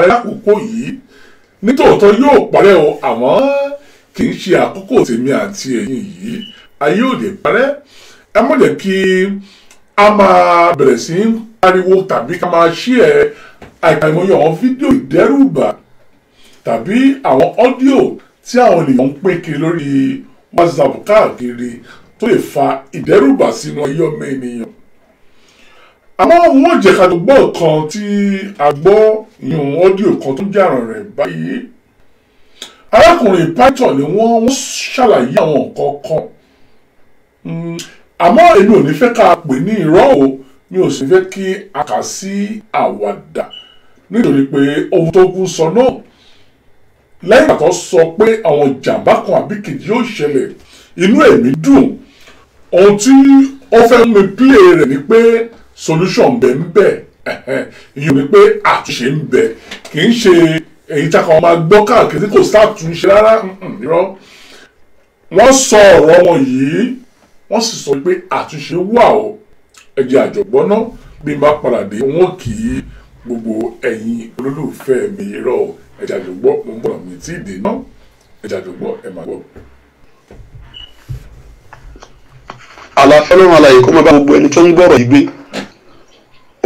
parẹ́ lákòókò yìí nítòótọ́ yóò parẹ́ o àmọ́ kì í ṣe àkókò tèmi àti ẹ̀yin yìí ayé ò lè parẹ́ ẹ má jẹ́ kí a máa bẹ̀rẹ̀ sí í pariwo tàbí ká máa share àìmọye àwọn fídíò ìdẹ́rùbà tàbí àwọn ọ́díò tí àwọn ènìyàn ń pín kiri lórí WhatsApp káàkiri tó lè fa ìdẹ́rùbà sínú ayé ọmọ ènìyàn. àmọ́ wọ́n jẹ́ ká tó gbọ́ kan tí a gbọ́ ìyún ọ́díò kan tó jà rẹ̀ báyìí. arákùnrin pátọ̀ ni wọ́n ṣàlàyé àwọn nǹkan kan. àmọ́ èmi ò ní fẹ́ ká pè ní irọ́ o mi ò sì fẹ́ kí a kà sí àwàdà nítorí pé ohun tó kún sọ náà lẹ́yìn àtọ́ sọ pé àwọn jàǹbá kan àbí kejì yóò ṣẹlẹ̀ inú èmi dùn ohun tí ó fẹ́ mú mi play rẹ̀ ni pé solution bẹ̀ ń bẹ̀ ìyẹn ni pé àtúnṣe ń bẹ̀ kì í ṣe èyí tá a kàn máa gbọ́ káàkiri tí kò sátúnṣe rárá irọ́ wọ́n sọ ọ̀rọ̀ wọn yìí wọ́n sì sọ pé àtúnṣe wà o ẹ jẹ́ àjọ̀gbọ́n náà bí n bá padà dé wọn kì í gbogbo ẹ̀yin olólùfẹ́ mi irọ́ o ẹ jẹ́ àjọ̀gbọ́n mo ń bọ̀ mi tí ì dé náà ẹ jẹ́ àjọ̀gbọ́n ẹ máa gbọ́. àlàáfíà lọ́rùn àlàyé kó máa bá gbogbo ẹni tó ń gbọ́rọ̀ yìí gbé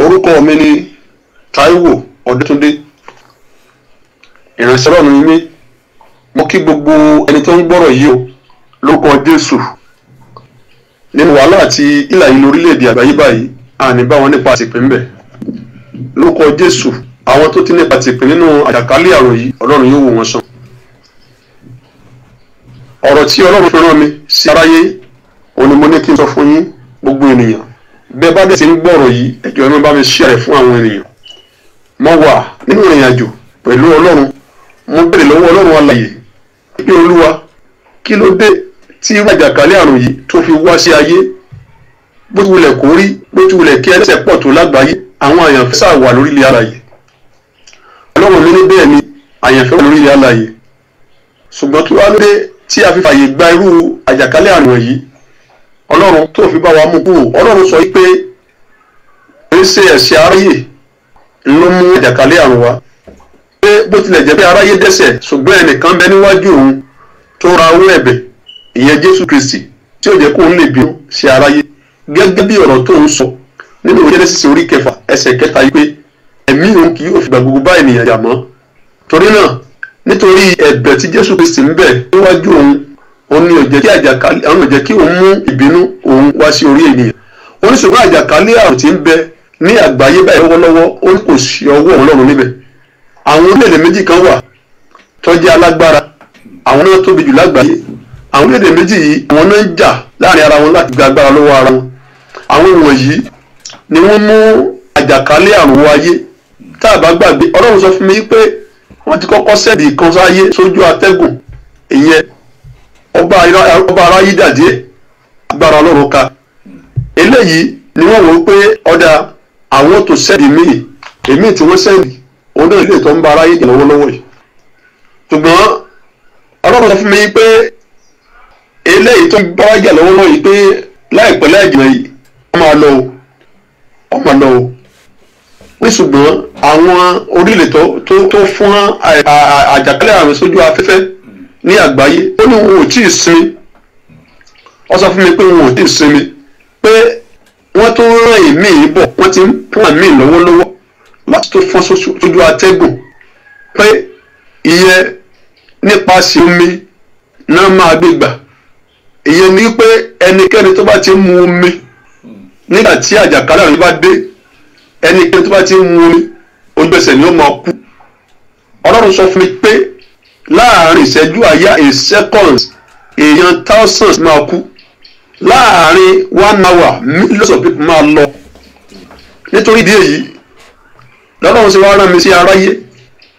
orúkọ mi ni Táíwò Ọdẹ́túndé ìránṣẹ́ Ọlọ́run ni mí mo kí gbogbo ẹni tó ń gbọ́rọ̀ yìí o lórúkọ Jésù nínú wàhálà àti ìlà yìí lórílẹ̀‐èdè àgbáyé báyìí àní bá wọn nípa tìpín ń bẹ̀ lórúkọ Jésù àwọn tó ti nípa tìpín nínú àjàkálẹ̀ àrùn yìí Ọlọ́run yóò wò wọ́n sàn. ọ̀rọ̀ tí Ọlọ́run fi rán mi sí aráyé òun ni mo ní kí n sọ fún yín gbogbo ènìyàn bẹ́ẹ̀ bá dẹ̀ ti ń gbọ́rọ̀ yìí ẹ jọ̀ọ́ ẹ máa bá mi share fún àwọn ènìyàn. mo wà nínú ìrìn àjò pẹ̀lú Ọlọ́run mo béèrè lọ́wọ́ Ọlọ́run alààyè pé Olúwa kí ló dé tí àjàkálẹ̀ àrùn yìí tó fi wá sí ayé bó ti wulẹ̀ kó rí bó ti wulẹ̀ kí ẹlẹ́ṣẹ̀ pọ̀ tó lágbàáyé àwọn àyànfẹ́ sáà wà lórílẹ̀ alààyè Ọlọ́run mi ní bẹ́ẹ̀ ni àyànfẹ́ wà lórílẹ̀ alààyè ṣùgbọ́n kí wá ló dé tí a fi fàyè gba irú àjàkálẹ̀ àrùn yìí Ọlọ́run tó fi bá wa mú kúrò Ọlọ́run sọ pé ń ṣe ẹ̀ṣẹ̀ aráyè ló mú àjàkálẹ̀ àrùn wá pé bó tilẹ̀ jẹ́ pé aráyé dẹ́ṣẹ̀ ṣùgbọ́n ẹnìkan bẹ níwájú òun tó ra owó ẹ̀bẹ̀ ìyẹn Jésù Kristi tí ó jẹ́ kó ń lè bínú sí aráyé gẹ́gẹ́ bí ọ̀rọ̀ tó ń sọ nínú Jẹ́nẹ́sísì orí 4 ẹsẹ̀ 3 yìí pé ẹ̀mí òun kì yóò fìgbà gbogbo bá ènìyàn jà mọ́ torí náà nítorí ẹ̀bẹ̀ tí Jésù Kristi ń bẹ̀ níwájú òun ni ó jẹ́ kí àjàkálẹ̀ àrùn jẹ́ kí òun mú ìbínú òun wá sí orí ènìyàn oníṣègùn àjàkálẹ̀ àrùn tí ń bẹ ní àgbáyé báyìí lọ́wọ́lọ́wọ́ ó kò sí ọwọ́ Ọlọ́run níbẹ̀ àwọn orílẹ̀-èdè méjì kan wà tó jẹ́ alágbára àwọn náà tóbi jù lágbàáyé àwọn orílẹ̀-èdè méjì yìí àwọn náà ń jà láàrin ara wọn láti gba agbára lọ́wọ́ ara wọn àwọn wọ̀nyí ni wọ́n mú àjàkálẹ̀ àrùn wọ ayé tá a bá gbàgbé Ọlọ́run sọ fún mi pé wọ́n ti kọ́kọ́ sẹ́ẹ̀dì kan sáyé sójú atẹ́gùn ìyẹn ọba aráyé dàdí ẹ̀ agbára Ọlọ́run ká eléyìí ni wọ́n wò pé ọ̀dà àwọn tó sẹ́ẹ̀dì èmi tí wọ́n sẹ́ẹ̀dì òun náà lè tọ́ ń ba aráyé jẹ́ lọ́wọ́lọ́wọ́ yìí ṣùgbọ́n Ọlọ́run sọ fún mi pé eléyìí tó ń bá aráyé jẹ́ lọ́wọ́lọ́wọ́ yìí pé láìpẹ́ láìjìnà yìí ọmọ lọ o ní ṣùgbọ́n àwọn orílẹ̀ tó fún àjàkálẹ̀ àrùn sójú afẹ́fẹ́ ní àgbáyé ó ní wọn ò tí ì sinmi wọ́n sọ fún mi pé wọn ò tí ì sinmi pé wọ́n tó rán èmi bọ̀ wọ́n ti ń pọ́n àmì lọ́wọ́lọ́wọ́ láti tó fọ́n sójú atẹ́gùn pé ìyẹn nípasẹ̀ omi náà máa gbé gbà ìyẹn ní pé ẹnikẹ́ni tó bá ti mu omi nígbà tí àjàkálẹ̀ àrùn bá dé ẹnikẹ́ni tó bá ti mu omi ojú ẹsẹ̀ ni ó máa kú Ọlọ́run sọ fún mi pé láàrin ìṣẹ́jú àyá a seconds èèyàn thousands máa kú láàrin 1 hour millions of people máa lọ nítorí ìdí èyí lọ́lọ́run ṣe wá rán mi sí aráyé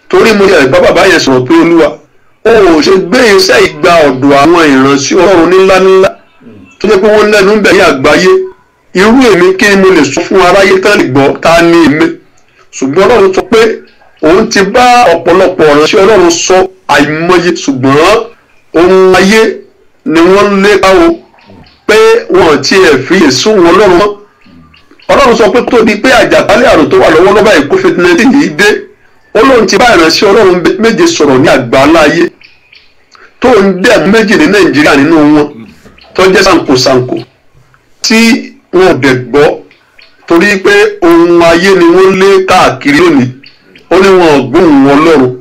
torí mo yẹ bá bàbá yẹn sọ̀rọ̀ pé Olúwa ó ṣe gbé iṣẹ́ ìgbà ọ̀dọ̀ àwọn ìránṣẹ́ Ọlọ́run ńláńlá tó jẹ́ pé wọ́n lẹ́nu ń bẹ̀ ní àgbáyé irú èmi kí ni mo lè sọ fún aráyé tán lè gbọ́ ta ní èmi ṣùgbọ́n Ọlọ́run sọ pé òun ti bá ọ̀pọ̀lọpọ̀ ìránṣẹ́ Ọlọ́run sọ àìmọye ṣùgbọ́n ohun ayé ni wọ́n lé káwọ́ pé wọ́n ti ẹ̀ fi èso wọn lọ́rùn mọ́ Ọlọ́run sọ pé tó di pé àjàkálẹ̀ àrùn tó wà lọ́wọ́lọ́wọ́ báyìí COVID-19 yìí dé Ọlọ́run ti bá ìránṣẹ́ Ọlọ́run méje sọ̀rọ̀ ní àgbáńlá ayé tó ń dẹ̀ méjì ní Nàìjíríà nínú wọn tó jẹ́ sankosanko tí wọn ò dẹ̀ gbọ́ torí pé ohun ayé ni wọ́n lé káàkiri lónìí. Ó ní wọn ò gbóhùn Ọlọ́run.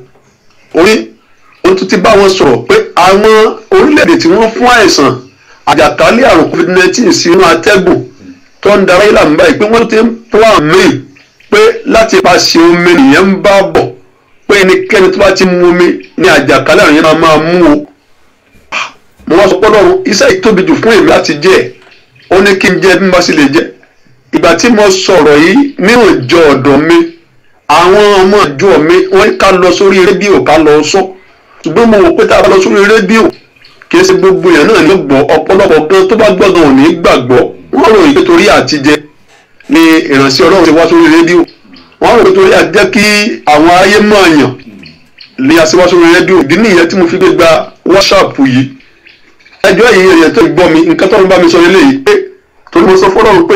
Ó tún ti bá wọn sọ̀rọ̀ pé àwọn orílẹ̀-èdè tí wọ́n fún àìsàn àjàkálẹ̀ àrùn COVID-19 sínú atẹ́gùn tó ń darí ìlànà báyìí pé wọ́n ti ń plan míì pé láti paṣẹ omi nìyẹn ń bá bọ̀ pé ẹnikẹ́ni tó bá ti mu omi ní àjàkálẹ̀ àrùn yẹn máa mú o. Mo wá sọ pé Ọlọ́run iṣẹ́ ìtóbi jù fún èmi láti jẹ́ ẹ̀ ó ní kí n jẹ́ bí mo bá sì lè jẹ́. Ìgbà tí mo sọ̀rọ̀ yìí ní ìjọ ọ̀dọ̀ mi àwọn ọmọ ìjọ mi wọ́n ká lọ sórí rédíò ká lọ sọ ṣùgbọ́n mo wò pé tá a bá lọ sórí rédíò kì í ṣe gbogbo èèyàn náà ní gbọ́ ọ̀pọ̀lọpọ̀ gan tó bá gbọ́dọ̀ ò ní gbàgbọ́ wọ́n rò yìí torí àtijẹ ni ìránṣẹ́ Ọlọ́run ti wá sórí rédíò wọ́n rò torí àtijẹ kí àwọn ayé mọ̀ yàn lè yà sí wá sórí rédíò ìdí nìyẹn tí mo fi gbé gba WhatsApp yìí ẹjọ́ yìí èèyàn tó gbọ́ mi nǹkan tó ń bá mi sọ eléyìí pé torí mo sọ fọ́lọ́run pé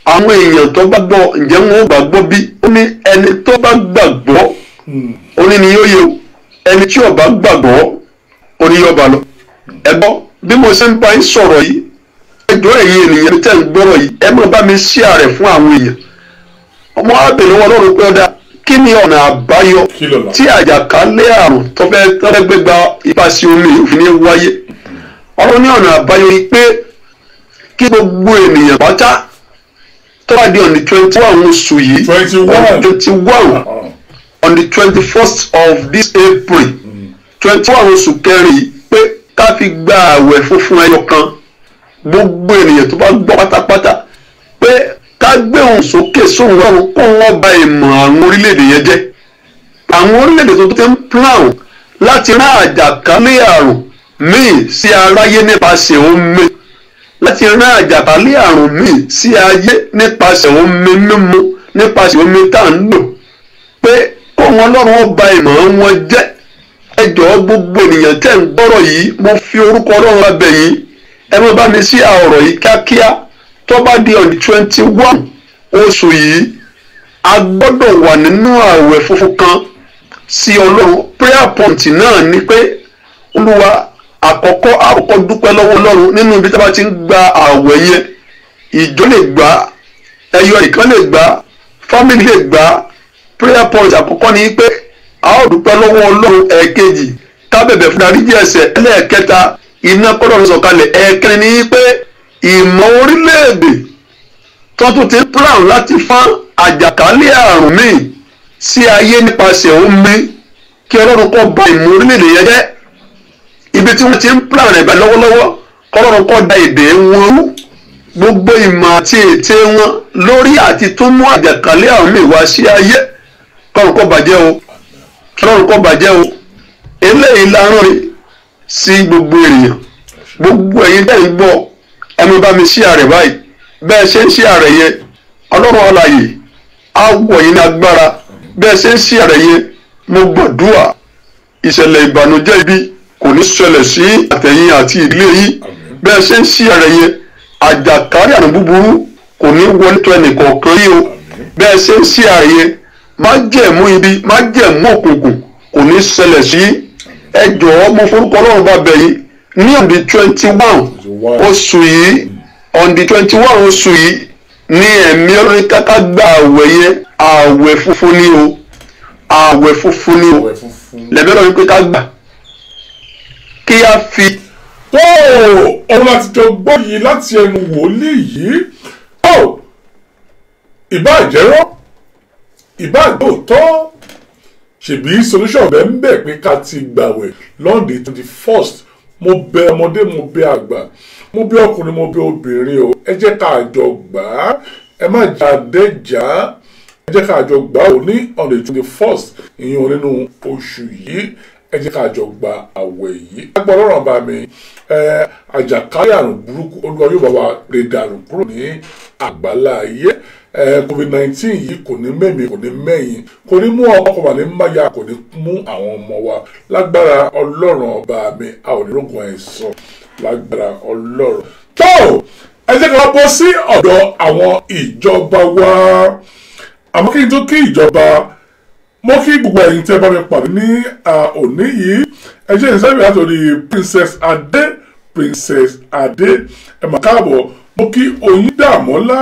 àwọn èèyàn tó bá gbọ́ ǹjẹ́ wọn ò gbàgbọ́ bí ó ní ẹni tó bá gbàgbọ́ ó ní ni yóò yẹ ẹni tí ò bá gbàgbọ́ ó ní yóò bá lọ. Ẹ gbọ́ bí mo ṣe ń bá yín sọ̀rọ̀ yìí ẹjọ́ èyí ènìyàn tẹ́ ń gbọ́rọ̀ yìí ẹ máa bá mi share rẹ̀ fún àwọn èèyàn. Ọmọ abẹ̀rẹ̀ wọn lọ́rùn pé ọ̀dà kí ni ọ̀nà àbáyọ tí àjàkálẹ̀ àrùn tó fẹ́ gbégbá ipasẹ̀ omi òfin ní wáyé. Ọ̀rọ̀ ní ọ̀nà àbáyọ yìí pé kí gbogbo ènìyàn pátá tó bá di on the 21 oṣù yìí on the 21st of this April 21 oṣù kẹrin pé ká fi gba àwẹ̀ funfun ẹyọ kan gbogbo ènìyàn tó bá gbọ́ pátápátá pé ká gbé ohùn sókè sóhùn Ọlọ́run kó wọ́n ba ìmọ̀ àwọn orílẹ̀-èdè yẹn jẹ́ àwọn orílẹ̀-èdè tó ti ń plan láti rán àjàkálẹ̀ àrùn míì sí aráyé nípasẹ̀ omi láti rán àjàkálẹ̀ àrùn míì sí ayé nípasẹ̀ omi mímu nípasẹ̀ omi tá à ń lò pé kó wọn Ọlọ́run ó ba ìmọ̀ wọn jẹ́. Ẹ jọ̀ọ́ gbogbo ènìyàn tẹ́ ń gbọ́rọ̀ yìí mo fi orúkọ Ọlọ́run abẹ yín ẹ má bá mi sí ọ̀rọ̀ yìí kíákíá tó bá di on the 21 oṣù yìí a gbọ́dọ̀ wà nínú ààwẹ̀ funfun kan sí Ọlọ́run prayer point náà ni pé Olúwa àkọ́kọ́ dúpẹ́ lọ́wọ́ Ọlọ́run nínú ibi tí a bá ti ń gba ààwẹ̀ yẹn ìjọ lè gbà ẹyọ ìkan lè gbà family lè gbà prayer point àkọ́kọ́ ni pé a ó dúpẹ́ lọ́wọ́ Ọlọ́run ẹ̀ẹ̀kejì ká bẹ̀bẹ̀ fún dáríjì ẹ̀ṣẹ̀ ẹlẹ́ẹ̀kẹta iná kọ́lọ́run sọ̀kalẹ̀ ẹ̀ẹ̀kẹrin ni pé ìmọ̀ orílẹ̀-èdè tó tún ti plan láti fán àjàkálẹ̀ àrùn míì sí ayé nípasẹ̀ omi kí Ọlọ́run kó ba ìmọ̀ orílẹ̀-èdè yẹn jẹ́ ibi tí wọ́n ti ń plan rẹ̀ bá lọ́wọ́lọ́wọ́ kọ́lọ́run kó da èdè wọn rú gbogbo ìmọ̀ àti ète wọn lórí àti tó mú àjàkálẹ̀ àrùn míì wá sí ayé kọ́lọ́run kó bàjẹ́ o kọ́lọ́run kó bàjẹ́ o eléyìí lárán rí sí gbogbo ènìyàn gbogbo ẹ̀yin tẹ́ ń gbọ́ ẹ má bá mi share rẹ̀ báyìí bẹ́ẹ̀ ṣe ń share rẹ̀ yẹn Ọlọ́run alààyè á wọ̀ yín ní agbára bẹ́ẹ̀ ṣe ń share rẹ̀ yẹn mo gbàdúrà ìṣẹ̀lẹ̀ ìbànújẹ́ ibi kò ní ṣẹlẹ̀ sí àtẹ̀yìn àti ìdílé yìí bẹ́ẹ̀ ṣe ń share rẹ̀ yẹn àjàkálẹ̀ àrùn búburú kò ní wọlé tó ẹnìkọ̀ọ̀kan yìí o bẹ́ẹ̀ ṣe ń share rẹ̀ yẹn májẹ̀mú ibi májẹ̀mú òkùnkùn kò ní ṣẹlẹ̀ sí ẹ jọ̀ọ́ mo forúkọ Ọlọ́run bá bẹ̀ yín ní on the 21 oṣù yìí on the 21 oṣù yìí ní ẹ̀mí Ọlọ́run káká gba àwẹ̀ yẹn àwẹ̀ funfun ni o àwẹ̀ funfun ni o lẹ́bí Ọlọ́run pé ká gbà kí a fi. tó ohun láti jọ gbọ́ yìí láti ẹnu wòlíì yìí ìbáàjẹ́rọ́ ìbáàgbóòtọ́ ṣèbí solution bẹ́ẹ̀ ń bẹ̀ pé ká ti gbàwẹ̀ lọ́ndì 21st mo bẹ̀ ọmọdé mo bẹ̀ àgbà mo bẹ̀ ọkùnrin mo bẹ̀ obìnrin o ẹ jẹ́ ká jọ gbà á ẹ má jà dẹ́jà ẹ jẹ́ ká jọ gbà ó ní on the 21st ìyẹn nínú oṣù yìí ẹ jẹ́ ká jọ gba àwẹ̀ yìí. agbára ọ̀rọ̀ bá mi àjàkálẹ̀ àrùn burúkú Olúwa yóò bá wa lè dànù kúrò ní àgbálá ayé. COVID-19 yìí kò ní mẹ́mí kò ní mẹ́yìn kò ní mú ọkọ̀ wà ní máyà kò ní mú àwọn ọmọ wa lágbára Ọlọ́run ọba mi a ò ní rógun àìsàn lágbára Ọlọ́run. tó ẹ jẹ́ ká wá bọ́ sí ọ̀dọ̀ àwọn ìjọba wa àmọ́ kí n tó kí ìjọba mo kí gbogbo ẹ̀yin tí ẹ bá mi pàdé ní òní yìí ẹ jẹ́ ìsẹ́yìn látòrí Princess Adé ẹ mà káàbọ̀. Mo kí Oyíndàmọ́lá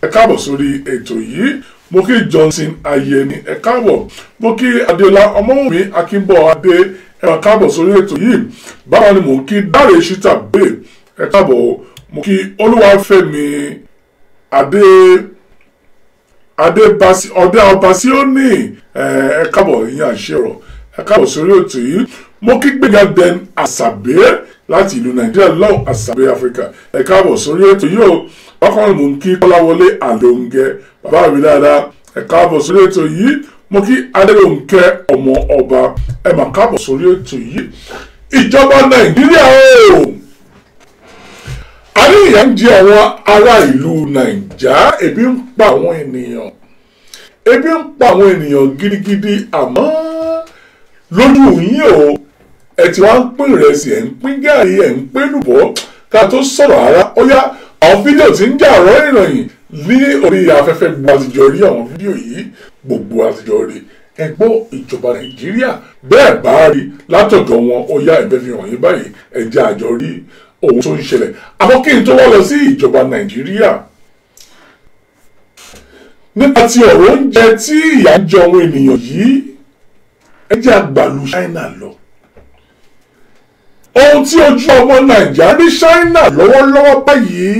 ẹ káàbọ̀ sórí ètò yìí. Mo kí Johnson Ayẹni ẹ káàbọ̀. Mo kí Adéọlá Ọmọwùmí Akínbọ̀adé ẹ mà káàbọ̀ sórí ètò yìí. Báwo ni mo kí Dáre Ṣítàbé ẹ káàbọ̀. Mo kí Olúwafẹ́mi ọdẹ ọba sí ó ní ẹ káàbọ̀ ìyẹn àṣẹrọ ẹ káàbọ̀ sórí ètò yìí. Mo kí Gbéga Den Àṣàbé láti ìlú Nàìjíríà lọ́wọ́ Àṣàbé Áfíríkà ẹ káàbọ̀ sórí ètò yìí o. Bákan náà mo ń kí Kọ́láwọlé Àlóńgẹ bàbá mi dáadáa ẹ káàbọ̀ sórí ètò yìí. Mo kí Adélòǹkẹ́ ọmọ ọba ẹ mà káàbọ̀ sórí ètò yìí. Ìjọba Nàìjíríà o àríyá ń jẹ àwọn ará ìlú Nàìjà ebi ń pa àwọn ènìyàn gidigidi àmọ́ lójú yín o ẹ ti wá ń pín ìrẹsì ẹ ń pín gààrí ẹ ń pín lùbọ́ ká tó sọ̀rọ̀ ara ó yá àwọn fídíò tí ń jà ọ̀rọ̀ ìròyìn ní orí afẹ́fẹ́ gbogbo àtijọ́ rí àwọn fídíò yìí gbogbo àtijọ́ rí ẹ gbọ́ ìjọba Nàìjíríà bẹ́ẹ̀ bá rí látọ̀dọ̀ wọn ó yá ẹ̀bẹ̀ fi hàn yín báyìí ẹ jẹ́ àjọ rí ohun tó ń ṣẹlẹ̀. Àmọ́ kí n tó wá lọ sí ìjọba Nàìjíríà nípa ti ọ̀rọ̀ oúnjẹ tí ìyà ń jẹ àwọn ènìyàn yìí ẹ jẹ́ àgbàlù China lọ. Ohun tí ojú ọmọ Nàìjíríà rí China lọ́wọ́lọ́wọ́ báyìí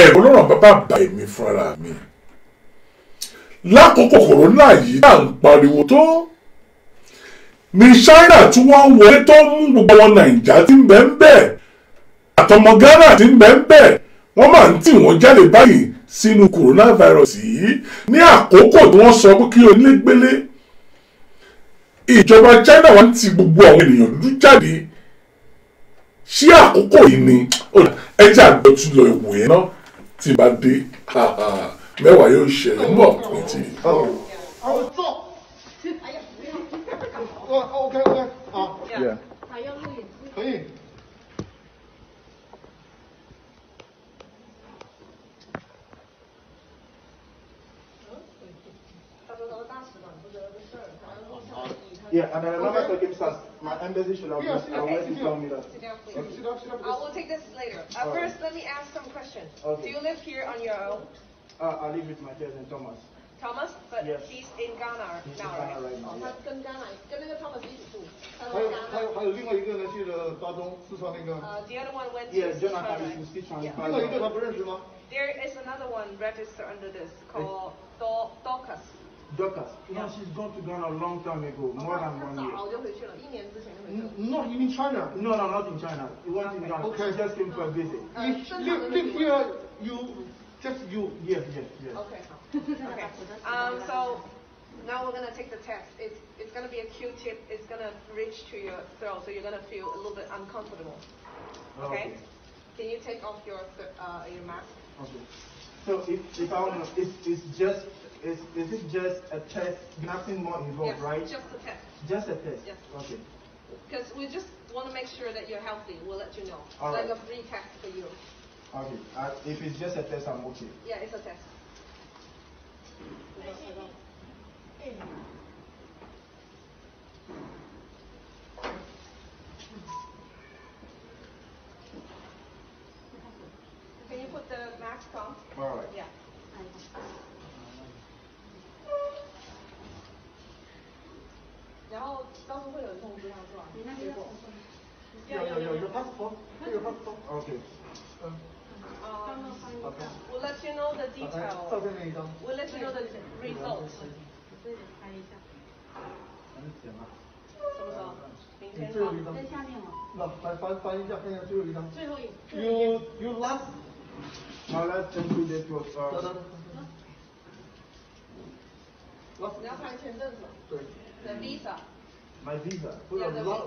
ẹ̀rọ lọ́rọ̀ bàbá bá èmi fúnra mi lákòókò kòrónà yìí náà ń pariwo tó ní China tí wọ́n ń wọlé tó mú gbogbo ọmọ Nàìjíríà tí ń bẹ ń bẹ̀ àtọmọ Ghana tí ń bẹ ń bẹ̀ wọ́n máa ń tì wọ́n jáde báyìí sínú coronavirus yìí ní àkókò tí wọ́n sọ pé kí onílégbélé ìjọba China wá ń ti gbogbo àwọn ènìyàn dúdú jáde sí àkókò yìí ni ẹjẹ àgbẹ̀ tún lọ ìwò yẹn náà tí bá dé mẹ́wàá yóò ṣẹlẹ̀ ń bọ̀ ní ti. Yeah. 可以。Yeah, and then another circumstance, my embassy should have already told me that. I will take this later. First, let me ask some questions. Okay. Do you live here on your own? I live with my cousin Thomas. Thomas? But Yes. he's in Ghana He's in now, Ghana right? right now. 他跟 Ghana 跟那个 Thomas 一起住，他在还有 Ghana。还有另外一个人去了巴中四川那个， The other one went to Yeah, Sichuan, Jonathan right? is in Sichuan. Yeah. 另外一个他不认识吗 There is another one registered under this called Dorcas. Dorcas. No, she's gone to Ghana a long time ago, more than 1 year. 早就回去了，1年之前就回去了。 Not in China. No, not in China. He went in Ghana. Okay. She just came for a visit. If You live here, yes. Okay. Okay. So now we're gonna take the test. It's gonna be a Q-tip. It's gonna reach to your throat, so you're gonna feel a little bit uncomfortable. Okay. Can you take off your mask? Okay. So if I want to, is it just a test? Nothing more involved, Yes, right? just a test. Just a test. Yes. Okay. Because we just want to make sure that you're healthy. We'll let you know. All Like right. a free test for you. Okay. If it's just a test, I'm okay. Yeah, it's a test. Can you put the mask on? All right. Yeah. 然后到时候会有人通知他是吧？你那边有 passport. Okay. Okay. We'll let you know the 照 detail. 片那一张。 We'll let you know the results. 什么时候？明天吗？最后一张。在下面吗？那翻一下，看一下最后一张。最后一。 You last. My last entry date was. 你要看签证是吧？对。 The visa. My visa. Yeah, the visa.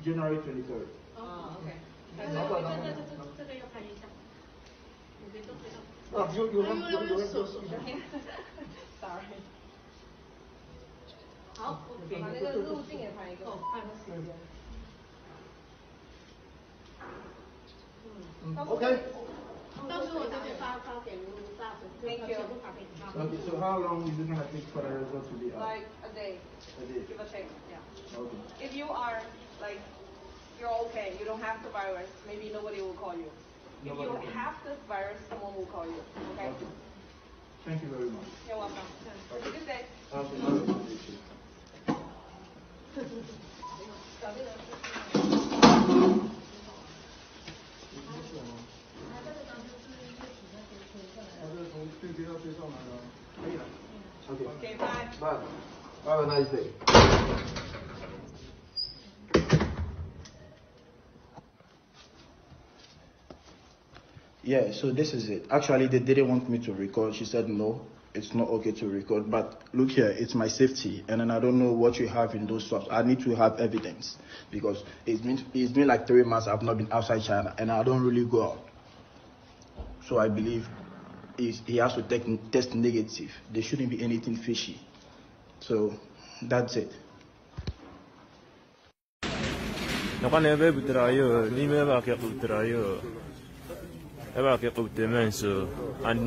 January 23rd. 啊，OK。这个要拍一下。你别动，别动。啊，有人手。 Sorry。 好，把那个路径也拍一个。看个时间。 OK。Thank you. Okay, so how long is it going to take for the result to be out? Like a day. A day. Give or take, yeah. Okay. If you are, like, you're okay, you don't have the virus, maybe nobody will call you. If Nobody you will. have this virus, someone will call you, okay? Okay. Thank you very much. You're welcome. Have a good day. Okay, bye. Bye. Have a nice day. Yeah, so this is it. Actually, they didn't want me to record. She said, no, it's not okay to record. But look here, it's my safety. And then I don't know what you have in those swaps. I need to have evidence. Because it's been like 3 months I've not been outside China. And I don't really go out. So I believe he has to test negative. There shouldn't be anything fishy. So that's it. And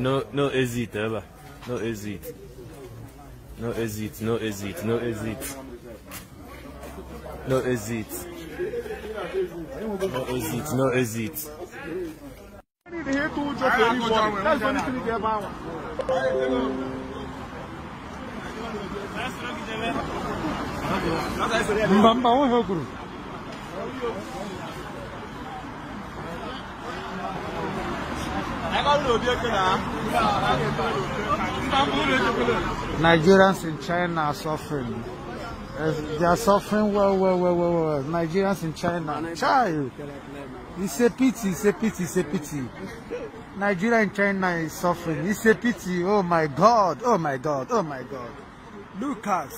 no exit ever. No exit. No exit. No exit. No exit. No exit. No exit. No exit. Nigerians in China are suffering. They are suffering well. Nigerians in China. Child. It's a pity, it's a pity, it's a pity. Nigeria in China is suffering. It's a pity. Oh my God, oh my God, oh my God. Look at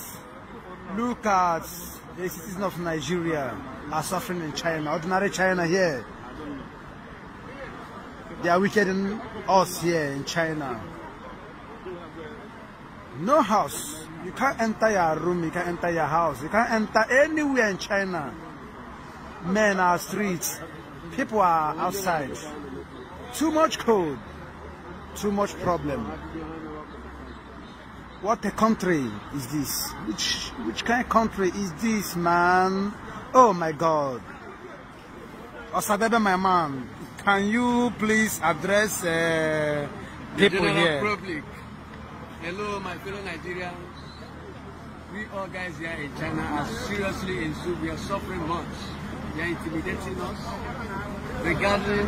the citizens of Nigeria are suffering in China. Ordinary China here. They are wicked in us here in China. No house. You can't enter your room, you can't enter your house. You can't enter anywhere in China. Men are streets. People are outside. Too much cold. Too much problem. What a country is this? Which kind of country is this, man? Oh my God. Osadebe, my man, can you please address people here? Public. Hello, my fellow Nigerians. We all guys here in China are seriously in soup. We are suffering much. They are intimidating us. Regarding,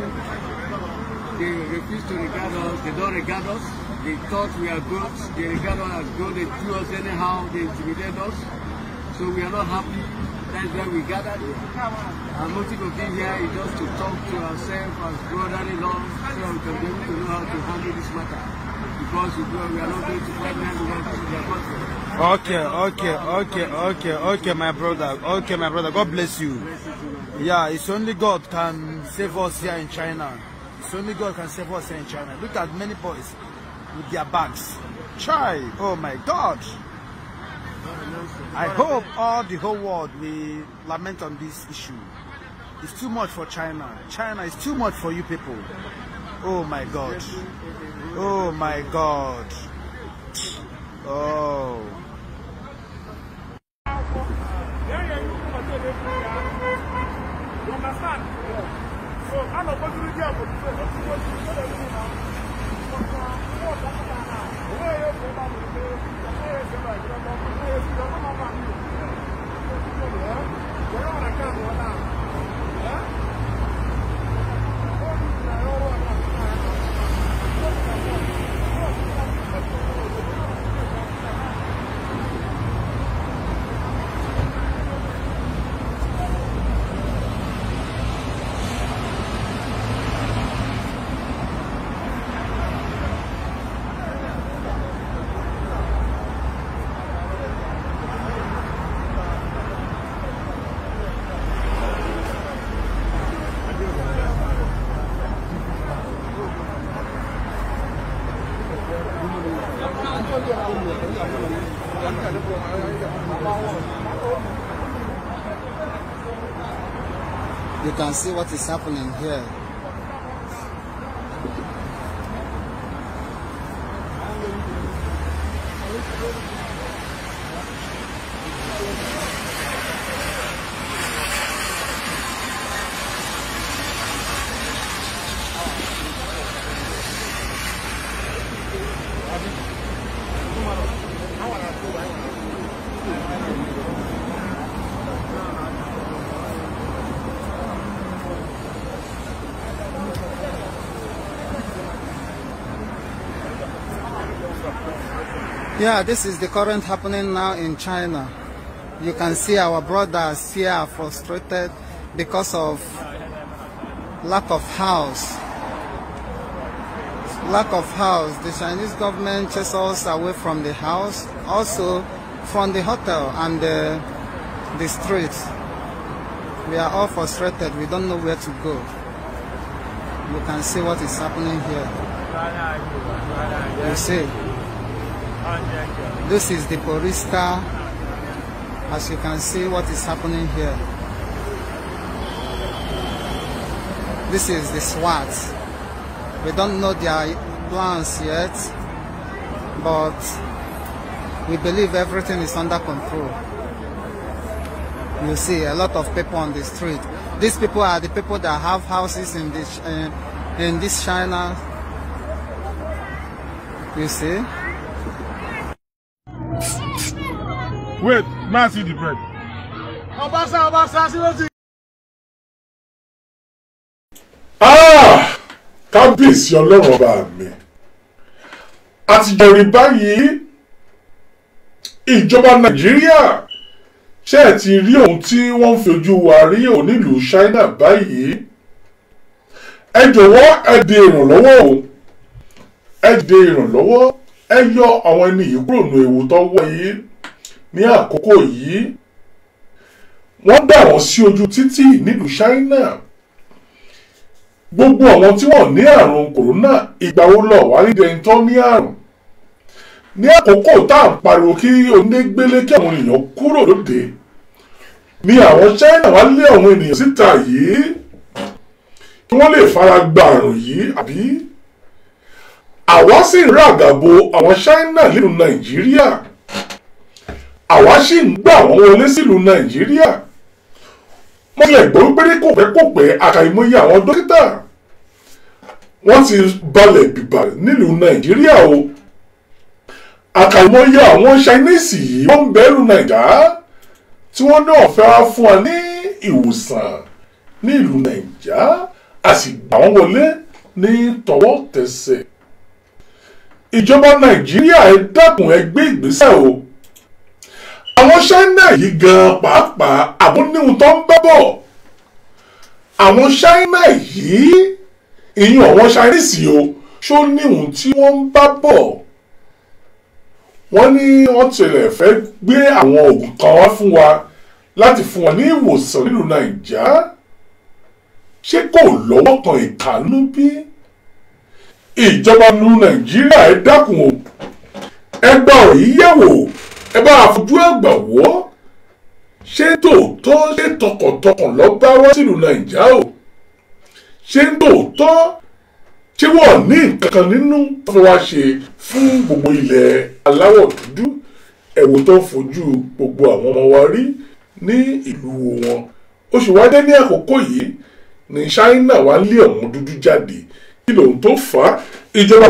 they refuse to regard us. They don't regard us. They thought we are good. They regard us as good. They do us anyhow. They intimidate us. So we are not happy. That's why we gathered. Our motive of being here is just to talk to ourselves as brotherly love, so we can be able to know how to handle this matter. Because we are not going to fight now, we are going to their country. Okay, my brother. Okay, my brother. God bless you. Yeah, it's only God can save us here in China. It's only God can save us here in China. Look at many boys with their bags. Try. Oh my God. I hope all the whole world will lament on this issue. It's too much for China. China is too much for you people. Oh my God. Oh my God. Oh. You understand? So I'm not going to be able You can see what is happening here. Yeah, this is the current happening now in China. You can see our brothers here are frustrated because of lack of house. Lack of house. The Chinese government chases us away from the house, also from the hotel and the streets. We are all frustrated. We don't know where to go. You can see what is happening here. You see. This is the Porista. As you can see what is happening here. This is the SWAT. We don't know their plans yet, but we believe everything is under control. You see a lot of people on the street. These people are the people that have houses in this China. You see? Wait, man, see the bread. Kábíyèsí Ọlọ́run ọba mi. Àtijọ́ rí báyìí ìjọba Nàìjíríà ṣé ẹ ti rí ohun tí wọ́n fi ojú wa rí ò nílùú China báyìí. Ẹ jọ̀wọ́ ẹ dé ìrànlọ́wọ́ o. Ẹ dé ìrànlọ́wọ́. Ẹ yọ àwọn ẹni yìí kúrò ní ewu tó wọ̀ yìí. Ní àkókò yìí wọ́n dà wọ́n sí ojú títì nílùú China. Gbogbo àwọn tí wọ́n ní àrùn kòrónà ìgbà wo lọ wá rí ẹni tó ní àrùn. Ní àkókò tá à ń pariwo kí onígbélé kí àwọn ènìyàn kúrò lóde ni àwọn China wá lé àwọn ènìyàn síta yìí kí wọ́n lè fara gba àrùn yìí àbí. Àwa sì ń ràgàbo àwọn China nínú Nàìjíríà. Àwa sì ń gbà wọ́n wọlé sílùú Nàìjíríà. Mo lè gbọ́ wípé kò pẹ́ àkàìmọye àwọn dókítà wọ́n ti balẹ̀ bìbà nílùú Nàìjíríà o. Àkàìmọye àwọn Chinese yìí wọ́n ń bẹ̀rù Nàìjíríà tí wọ́n náà fẹ́ fún wa ní ìwòsàn ní ìlú Nàìjíríà a sì gbà wọ́n wọlé ní tọwọ́ tẹsẹ̀. Ìjọba Nàìjíríà ẹ dákun ẹ gbé ìgbésẹ̀ o. Àwọn China yìí gan pàápàá àbúníhun tó ń bẹ́ bọ̀. Àwọn China yìí ìyún àwọn Chinese o ṣó níhun tí wọ́n ń bá bọ̀. Wọ́n ní wọ́n tilẹ̀ fẹ́ gbé àwọn oògùn kan wá fún wa láti fún wọn ní ìwòsàn nílùú Nàìjíríà. Ṣé kò lọ́wọ́ kan ìkànnú bí? Ìjọba ìlú Nàìjíríà ẹ dákun o. Ẹ gba ọ̀rọ̀ yìí yẹ̀wò. Ẹ bá àfojú àgbà wò. Ṣé tòótọ́ ṣé tọkàntọkàn lọ bá wá sílùú Nàìjíríà o? Ṣé tòótọ́ ṣé wọ́n ní nǹkan kan nínú tó fẹ́ wá ṣe fún gbogbo ilẹ̀ aláwọ̀ dúdú ẹ̀wò tó ń fojú gbogbo àwọn ọmọ wa rí ní ìlú wọn. Oṣù wájẹ́ ní àkókò yìí ní China wá lé ọ̀hún dúdú jáde. Kí lóhun tó fà á? Ìjọba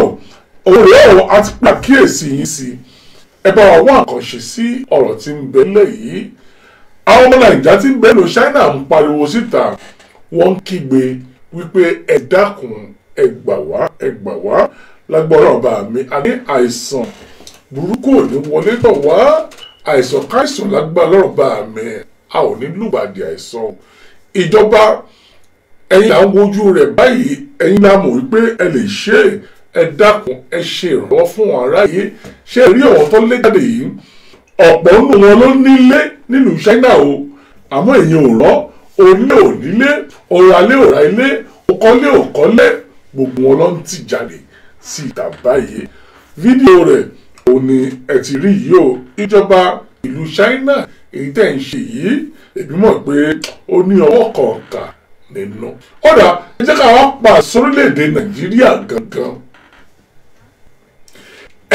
òun rẹ̀ ọ̀ àti pàkíyèsí yín sí i. Ẹ bá wa wá àkànṣe sí ọ̀rọ̀ tí ń bẹ lẹ̀ yìí. Àwọn ọmọ Nàìjíríà tí ń bẹ lọ China ń pariwo síta wọ́n ń kígbe wípé ẹ dákun ẹ gbà wá lágbára ọba mi. A ní àìsàn burúkú ò ní wọlé tọ̀ wá. Àìsàn káìsàn lágbára ọba mi. A ò ní lùgbàdì àìsàn. Ìjọba ẹ̀yin là ń wojú rẹ̀ báyìí. Ẹ̀yin là mọ̀ wípé ẹ lè ṣe é. Ẹ dákun ẹ ṣe ìrànwọ́ fún aráyé. Ṣé rí àwọn tó lé jáde yìí ọ̀pọ̀ nínú wọn ló nílé nílùú China o àmọ́ èyí ò rọ́ onílé ò nílé òràlé ò ra ilé òkọ́lé ò kọ́lé gbogbo wọn ló ń tì jáde sí ìta báyìí. Fídíò rẹ̀ ò ní ẹ ti rí yìí o. Ìjọba ìlú China èyí tẹ̀ ń ṣe yìí èmi mọ̀ pé ó ní ọwọ́ kọ̀ọ̀kan nínú. Ọ̀dà ẹ jẹ́ ká wá pa sórílẹ̀-èdè Nàìjíríà gangan.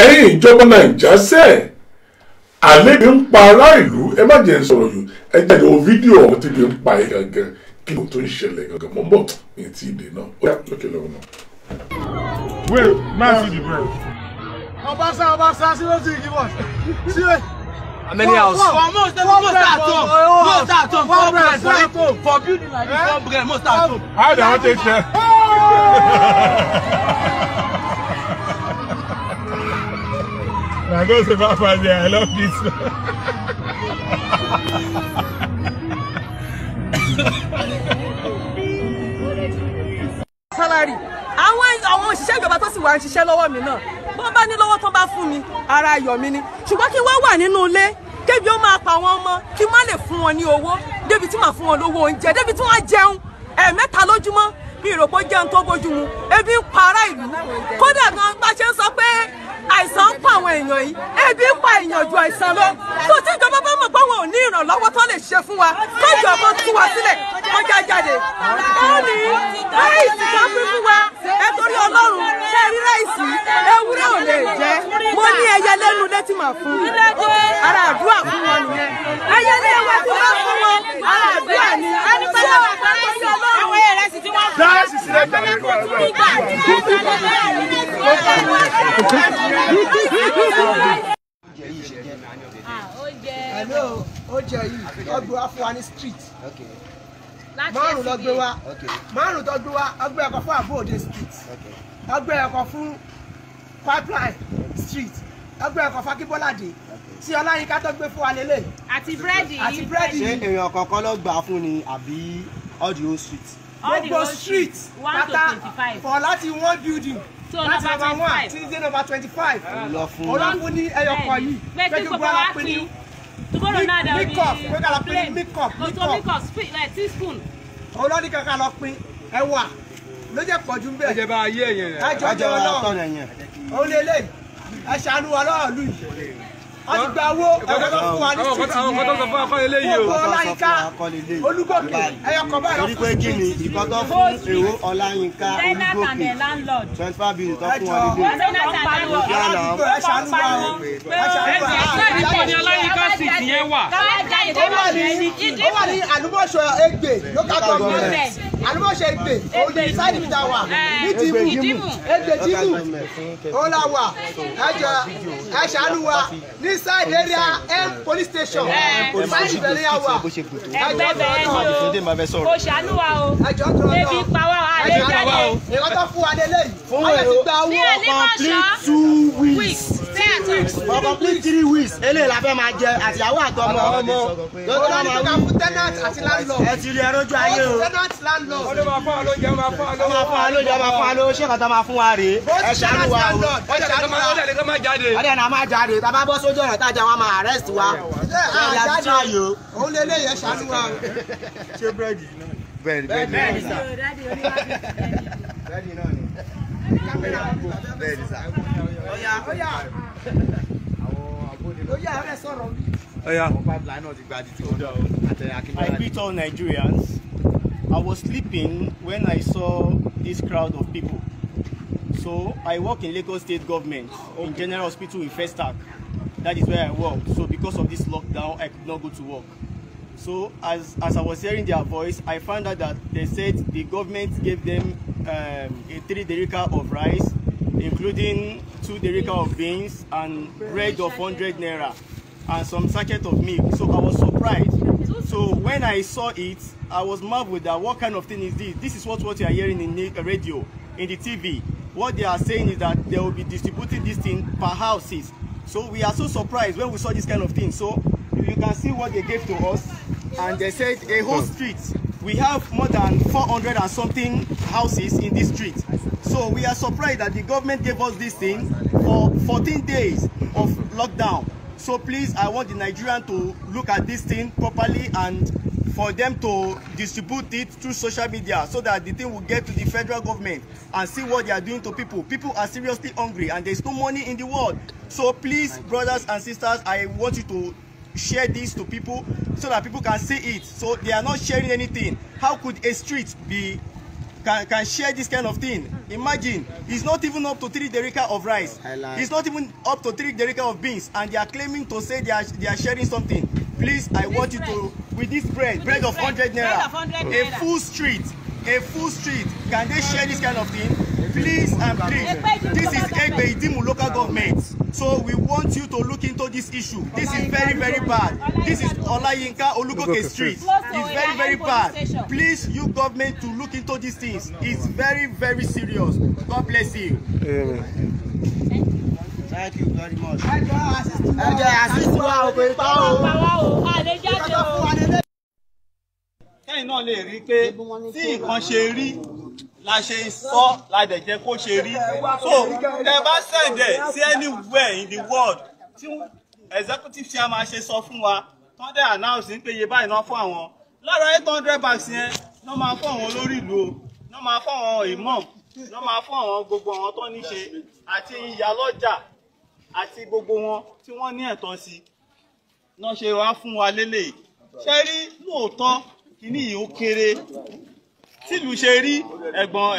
Ẹ̀yin ìjọba Nàìjíríà sẹ́ àlébi ń pa ará ìlú ẹ má jẹ́ ń sọ̀rọ̀ yìí ẹ jáde wo fídíò ọ̀hún tí bí ń pa ẹ gangan kí ló tó ń ṣẹlẹ̀ gangan mọ́ bọ̀ ní ti ìdè náà ó yà lókè lọ́wọ́ náà. Wait, man, see the bread. Obasa, see what you give us. See what? How many house? Most at home. For building like this, one bread, most at home. How do I take care? I go to Papa there. I love this. Salary. Àwọn òṣìṣẹ́ ìjọba tó sì wà ń ṣiṣẹ́ lọ́wọ́ mi náà. Bọ́n bá ní lọ́wọ́ tó bá fún mi, ara ayọ̀ mi ni. Ṣùgbọ́n kí wọ́n wà nínú ilé, kébi ó máa pa àwọn ọmọ, kí má lè fún wọn ní owó, débi tí màá fún wọn lówó oúnjẹ, débi tí wọ́n á jẹun ẹ̀ẹ̀mẹ́ta lójúmọ́. Bí ìròpó jẹun tó bójú mu, ebi ń pa ará ìlú. Kódà gan bá ṣe ń sọ pé àìsàn ń pa àwọn èèyàn yìí, ebi ń pa èèyàn ju àìsàn lọ. Tó tí ìjọba bá mọ̀ pé wọn ò ní ìrànlọ́wọ́ tó lè ṣe fún wa, tó ìjọba tú wa sílẹ̀, wọ́n já jáde. Ó ní ráìsì kan pín fún wa, ẹ torí Ọlọ́run ṣe rí ráìsì, ewúrẹ́ ò lè jẹ́. Mo ní ẹyẹ lẹ́nu létí màá fún. Ara àdúrà fún wọn nìyẹn. Ẹyẹ ní ewé tí wọ́n fún wọn, ara àdúrà ni. Ẹni pé wọ́n wà pẹ́ sí Ọlọ́run. Àwọn ẹ̀rẹ́ sì tí wọ́n fún. Dáìsì sílẹ̀ tẹ̀lé Hello, ó jẹ yìí, ọgbẹ́ wa fún wa ní street. Márùn lọ gbé wa, márùn tó gbé wa, ọgbẹ́ ẹ̀kọ́ fún Àbóòde street. Ọgbẹ́ ẹ̀kọ́ fún Pipeline street. Ọgbẹ́ ẹ̀kọ́ fún Akínbọ́ládé. Tí Ọláyínká tó gbé fún wa lélẹ̀. Àti búrẹ́dì yìí. Àti búrẹ́dì yìí. Ṣé èèyàn kankan ló gbà fún ni àbí all the whole street? Gbogbo street 1 to 25. For láti one building. So láti number 1 25. tí dé number 25. Olọ́fún ní ẹyọkọ̀ yìí. Pé kí gbogbo wa pín. Tomorrow now there will be Make-up, pé ká lọ pín ní make-up. make-up, like teaspoon. Olórí kankan lọ pín ẹwà ló jẹ́ pọ̀jù ń bẹ̀. Ẹ jẹ́ bá ayé ẹ̀yẹn rẹ̀. Ẹjọ́ jẹ́ ọlọ́run. Òun lè lè ẹ ṣàánú wa lọ́ọ̀lù yìí. Wọ́n ti gba owó ẹ̀rọ tó fún wa ní street. Àwọn kan tó sọ fún akọ́lé léyìí o. Gbogbo Ọláyínká Olúgòkè ẹyọkọ̀ báyìí. Torí pé kí ni ìkan tó fún èrò Ọláyínká Olúgòkè 25 billion tó fún wọn nílé. Ẹ ṣàánú wa o. Ẹ ṣàánú wa. Ìjọba ni Ọláyínká sì ti yẹn wà. Ó wà ní àlùmọ̀ṣọ́ Ẹgbẹ́ local government. Àlùmọ̀ṣọ́ Ẹgbẹ́ òní sáìdì mi ta wà ní Dìmú. Ẹgbẹ́ Dìmú. Ó là wà. Ẹ ṣàánú wa ní side area police station. Sáìdì bẹ̀rẹ̀ yà wà. Ẹgbẹ́ bẹ̀rẹ̀ ni o. Kò ṣàánú wa o. Ẹjọ́ tó lọ. Ebi pa wá wa lè jáde. Ìwọ́n tó fún wa lélẹ̀ yìí. Fún èrò complete 2 weeks. For complete 3 weeks. Eléyìí la fẹ́ máa jẹ àtìyàwó àtọmọ. Olórí kankan fún tenant àti landlord. Ẹ ti rí ẹ lójú ayé o. Tenant landlord. Ó máa fún wa lóúnjẹ, ó máa fún wa lówó. Ó máa fún wa lóúnjẹ, ó máa fún wa lówó. Ṣé kàtà máa fún wa rèé? Ẹ ṣàánú wa o. Ọ̀dẹ̀ lè kọ́ máa jáde. Ọ̀dẹ̀ náà máa jáde. Tá a bá bọ́ sójú ọ̀nà tájà wọn máa arrest wa. Àjáde òun lè lè yẹ ṣàánú wa o. Ṣé búrẹ́dì náà ni? Bẹ́ẹ̀ni sà. Bẹ́ẹ̀ni náà ni. Bẹ́ẹ̀ni sà. I greet all Nigerians. I was sleeping when I saw this crowd of people. So I work in Lagos State Government in General Hospital in Festac. That is where I work. So because of this lockdown, I could not go to work. So as I was hearing their voice, I found out that they said the government gave them a 3 derrick of rice, including 2 derrick of beans and bread of 100 naira and some sachet of milk. So I was surprised. So when I saw it, I was marveled that what kind of thing is this? This is what you are hearing in the radio, in the TV. What they are saying is that they will be distributing this thing per houses. So we are so surprised when we saw this kind of thing. So you can see what they gave to us, and they said a whole street. We have more than 400 and something houses in this street. So we are surprised that the government gave us this thing for 14 days of lockdown. So please, I want the Nigerian to look at this thing properly and for them to distribute it through social media so that the thing will get to the federal government and see what they are doing to people. People are seriously hungry and there's no money in the world. So please, brothers and sisters, I want you to share this to people so that people can see it. So they are not sharing anything. How could a street be can share this kind of thing. Imagine, it's not even up to 3 derika of rice. It's not even up to 3 derika of beans, and they are claiming to say they are sharing something. Please, I want you to, with this bread of 100 naira, a full street, can they share this kind of thing? Please and please, this is Egbe Idimu local government. So we want you to look into this issue. This is very, very bad. This is Olayinka Olugoke Street. It's very, very bad. Please, you government, to look into these things. It's very, very serious. God bless you. Thank you very much. Kẹ́yìn náà lè rí pé tí nǹkan ṣe rí la ṣe sọ la dẹ̀ jẹ́ kó ṣe rí. So tẹ bá sẹ̀dẹ̀ sí anywhere in the world tí executive chairman ṣe sọ fún wa tán dẹ̀ announce pé iye báyìí náà fún àwọn lára 800 bags yẹn náà máa fún àwọn olórí ìlú o, náà máa fún àwọn imam, náà máa fún àwọn gbogbo àwọn tó ní ṣe àti ìyálọ́jà àti gbogbo wọn tí wọ́n ní ẹ̀tọ́ sí náà ṣe wá fún wa lélẹ̀. Ṣé rí lóòótọ́ kíní yìí ó kéré tílù ṣe rí ẹ̀gbọ́n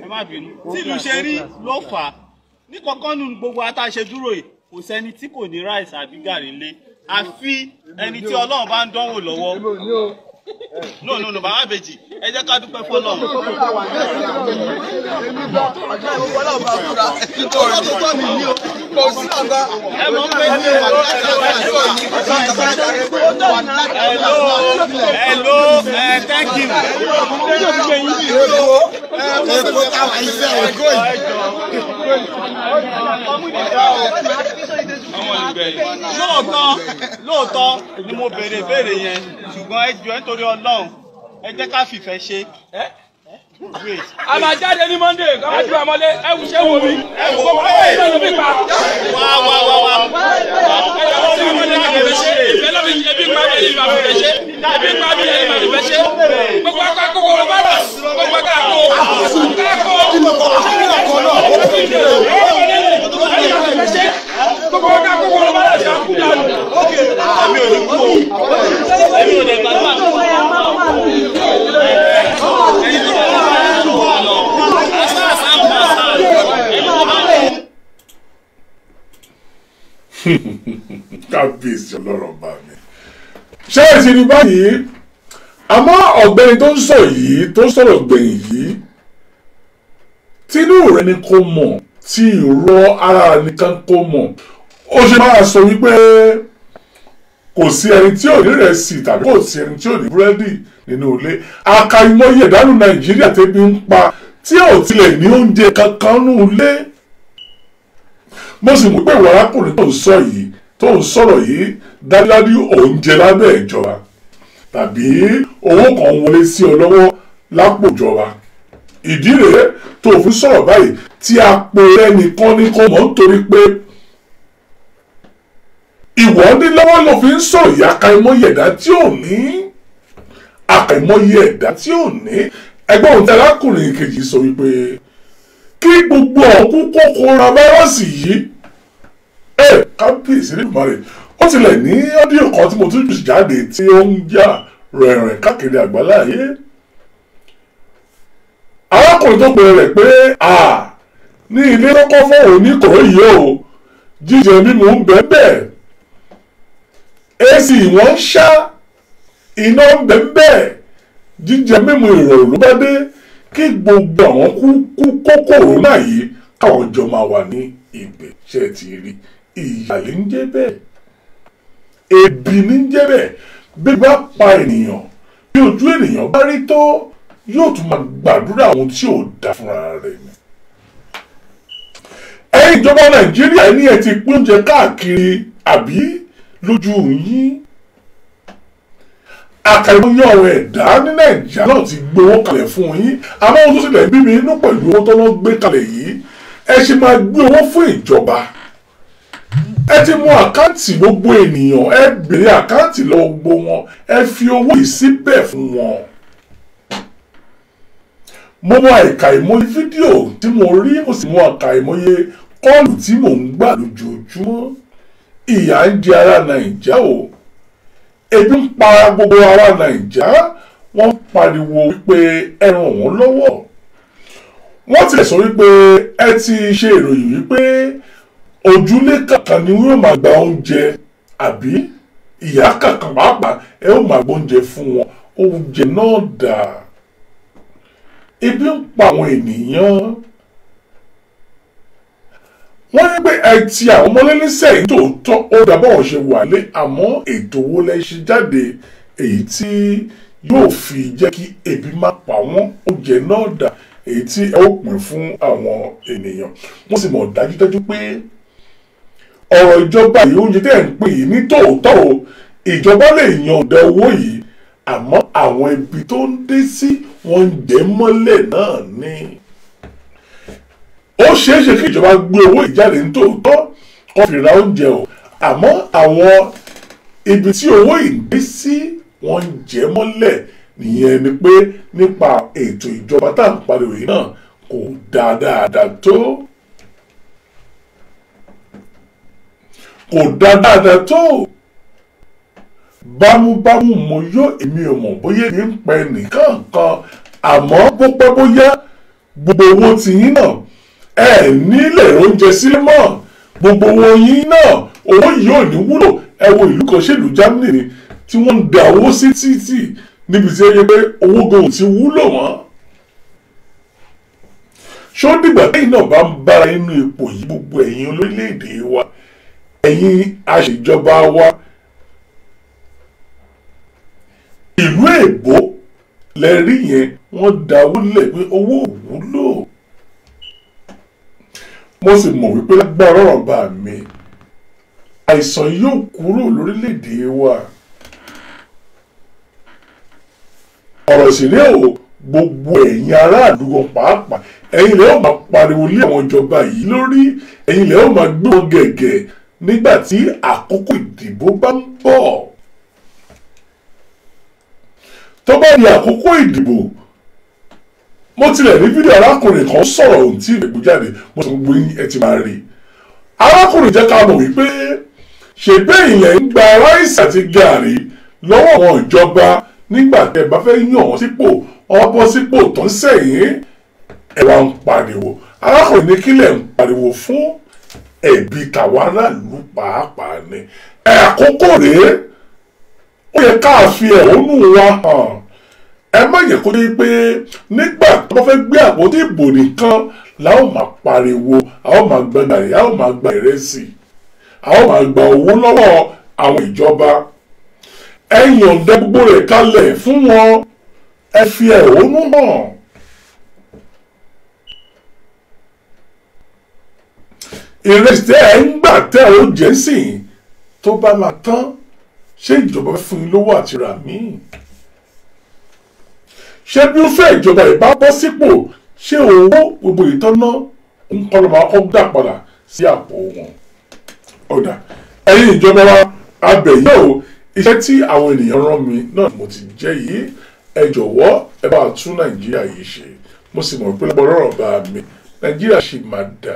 ẹ má bínú tílù ṣe rí ló fà á ní kọ̀ọ̀kan nínú gbogbo atáṣe dúró yìí kò sẹ́ni tí kò ní ráìsì àbí gàrí lé àfi ẹni tí Ọlọ́run bá ń dánwò lọ́wọ́. No, bàbá Bèjì, ẹ jẹ́ ká dúpẹ́ fọ́lọ́run. Hello, thank you. Lóòótọ́ ni mo béèrè yẹn ṣùgbọ́n ẹ jọ̀ọ́ nítorí Ọlọ́run ẹ jẹ́ ká fìfẹ́ ṣe. A máa jáde ní Monday ká máa dúró àmọ́lé ẹ wù ṣé wò mí ẹ wù kó wọ́n yẹ ìlú mi pa. Wá. Ìfẹ́ ló fi ebi pa mi ẹni máa fi fẹ́ ṣe. Ebi pa mi ẹni máa fi fẹ́ ṣe. Gbogbo akọ akókò ló bá rọ̀. Gbogbo akọ akó. Gbogbo akọ akókò ló bá rọ̀ ṣe àkúdà lò. Èmi ò ní kú o. Èmi ò dẹ̀ gbàgbọ́ kábíyèsí ọlọ́rọ̀ bá mi. Ṣé ẹ ti rí báyìí? Àmọ́ ọ̀gbẹ́ni tó ń sọ yìí tó sọ̀rọ̀ gbẹ̀yìn yìí tínú rẹ̀ ni kò mọ̀ tí ìrọ̀ ara nìkan kò mọ̀. Ó ṣe máa sọ wípé kò sí ẹni tí ò ní rẹsì tàbí kò sí ẹni tí ò ní búrẹ́dì nínú ilé. Àkàìmọye ìdánù Nàìjíríà tẹ́bi ń pa tí ò tilẹ̀ ní oúnjẹ kankan nínú ilé. Mo sì mú pé ìwà arákùnrin tó ń sọ̀rọ̀ yìí dájúdájú oúnjẹ lábẹ́ ìjọba tàbí owó kan wọlé sí ọ lọ́wọ́ lápò ìjọba. Ìdí rèé tó fi sọ̀rọ̀ báyìí tí a pe ẹnìkan ní kò mọ̀ nítorí pé ìwọ ní lọ́wọ́ ló fi ń sọ ìyá àkàìmọye ẹ̀dá tí ò ní àkàìmọye ẹ̀dá tí ò ní. Ẹgbẹ́ òun tí arákùnrin kejì sọ wípé kí gbogbo ọ̀kú kòkòrò fáírọ́ọ̀sì yìí kábíyèsí nígbà rẹ̀ ó tilẹ̀ ní ọ́díò kan tí mo tún jù jáde tí ó ń jà rẹ̀rìn káàkiri àgbáláyé. Arákùnrin tó pèrè rẹ̀ pé ní ilé lọ́kọ́ fún òun ní kòró yìí o jíjẹ mímu ń bẹ́ẹ̀ bẹ́ẹ̀ èsì wọ́n ń ṣá iná ń bẹ́ẹ̀ bẹ́ẹ̀ jíjẹ mímu ìrọ̀rùn ló bá dé kí gbogbo àwọn kú kòkòrò náà yìí káwọn jọ máa wà ní ibẹ̀ ṣe ti rí ìyàlẹ́ ń jẹ́ bẹ́ẹ̀ ebi ní ń jẹ́ bẹ́ẹ̀ bí bá pa ènìyàn bí ojú ènìyàn bá rí tó yóò tún máa gbàdúrà àwọn tí ò dá fúnra rẹ̀ ni. ẹ̀yin ìjọba Nàìjíríà ní ẹ ti pín oúnjẹ káàkiri àbí lójú yín àkàìmọye ọ̀rọ̀ ẹ̀dá ní Nàìjíríà náà ti gbé owó kalẹ̀ fún yín àmọ́ ohun tó sì lẹ̀ bí mi inú pẹ̀lú owó tó lọ́ gbé kalẹ̀ yìí ẹ ṣe máa gbé owó fún ìjọba. Ẹ ti mú àkáǹtì gbogbo ènìyàn ẹ bèrè àkáǹtì lọ gbogbo wọn ẹ fi owó yìí síbẹ̀ fún wọn. Mo mọ àkàìmọye fídíò tí mo rí mo sì mọ àkàìmọye kọ́ọ̀lù tí mò ń gbà lójoojúmọ́. Ìyà ń jẹ ará Nàìjíríà o ebi ń pa gbogbo ará Nàìjíríà wọ́n pariwo wípé ẹ ràn wọ́n lọ́wọ́. wọ́n tilẹ̀ sọ wípé ẹ ti ṣe ìròyìn wípé ojúlé kankan ni wọ́n máa gba oúnjẹ àbí ìyá kankan pàápàá ẹ ó máa gbóúnjẹ fún wọn oúnjẹ náà dà ebi ń pa àwọn ènìyàn wọ́n ní pé ẹ ti àwọn ọmọlẹ́lẹ́sẹ̀ yìí tòótọ́ ó dàbọ̀ wọ́n ṣe wálé àmọ́ ètò owó lẹ́ ṣe jáde èyí tí yóò fi jẹ́ kí ebi má pa wọ́n oúnjẹ náà dà èyí tí ẹ ó pín fún àwọn ènìyàn wọ́n sì mọ̀ dájúdájú pé ọ̀rọ̀ ìjọba yìí oúnjẹ tẹ́ ẹ̀ ń pè yìí ní tòótọ́ o ìjọba lè yan ọ̀dẹ owó yìí àmọ́ àwọn ibi tó ń dé sí wọ́n ń jẹ́ mọ́lẹ̀ náà ni ó ṣeé ṣe kí ìjọba gbé owó ìjáde ní tòótọ́ kó fi ra oúnjẹ o àmọ́ àwọn ibi tí owó yìí dé sí wọ́n ń jẹ́ mọ́lẹ̀ nìyẹn ni pé nípa ètò ìjọba tá à ń pariwo yìí náà kò dáadáa tó kò dáadáa tó bámúbámú mo yó èmi ò mọ̀ bóyá èmi ń pẹ nìkan kan àmọ́ bó pẹ́ bóyá gbogbo owó ti yín náà ẹ nílẹ̀ oúnjẹ sílẹ̀ mọ́ gbogbo owó yín náà owó yìí ò ní wúlò ẹ wo ìlú kan ṣèlú Germany ni tí wọ́n ń da owó sí títì níbi tí ó yẹ pé owó gan ò ti wúlò mọ́ ṣó dìgbà lẹ́yìn náà bá ń bára nínú ipò yìí gbogbo ẹ̀yin olórílẹ̀-èdè wa ẹ̀yin aṣèjọba wa ìlú èbó lẹ́rí yẹn wọ́n dáwó lẹ̀ pé owó ò wúlò mo sì mọ̀ wípé lágbára ọ̀rọ̀ bá mi àìsàn yóò kúrò lórílẹ̀-èdè wa ọ̀rọ̀ ìṣẹ̀lẹ̀ o gbogbo ẹ̀yin aráàlú wọn pàápàá ẹ̀yin lẹ́ ó máa pariwo lé àwọn ìjọba yìí lórí ẹ̀yin lẹ́ ó máa gbé wọn gẹ̀gẹ̀ nígbà tí àkókò ìdìbò bá ń bọ̀ tó bá di àkókò ìdìbò mo tilẹ̀ ní fídíò arákùnrin kan sọ̀rọ̀ ohun tí ìgbègbè jáde mo sọ gbogbo yín ẹ ti máa rí arákùnrin jẹ́ ká mọ̀ wípé ṣègbè ilẹ̀ ń gba ráìsì àti gààrí lọ́wọ́ àwọn ìjọba nígbà tẹ́ ẹ bá fẹ́ yàn wọ́n sípò wọ́n bọ́ sípò tó ń sẹ́yìn ẹ wá ń pariwo arákùnrin ní kílẹ̀ ń pariwo fún ẹ̀bi tàwa aráàlú pàápàá ni àkókò rèé ó yẹ ká fi ẹ̀hónú wa hàn ẹ má yẹ kó dé pé nígbà tó bá fẹ́ gbé àpótí ìbò nìkan la ó máa pariwo a ó máa gba gàrí a ó máa gba ìrẹsì a ó máa gba owó lọ́wọ́ àwọn ìjọba ẹ yọ̀ǹda gbogbo rẹ̀ kalẹ̀ fún wọn ẹ fi ẹ̀hónú hàn. ìrẹsì tẹ́ ẹ ń gbà tẹ́ ẹ ó jẹ́ sìn tó bá máa tán ṣé ìjọba fún yín lówó àti rà míì ṣé bí ó fẹ́ ìjọba ìbá bọ́ sípò ṣé owó gbogbo ìtọ́nà ń kọ́ ló máa kọ́ dà padà sí àpò wọn. ọ̀dà ẹ̀yin ìjọba wa abẹ̀yẹ̀ o iṣẹ́ tí àwọn ènìyàn rán mi náà mo ti jẹ́ yìí ẹ jọ̀wọ́ ẹ bá tún Nàìjíríà yìí ṣe mo sì mọ̀ pé lọ́rọ̀ bá mi Nàìjíríà ṣì máa dà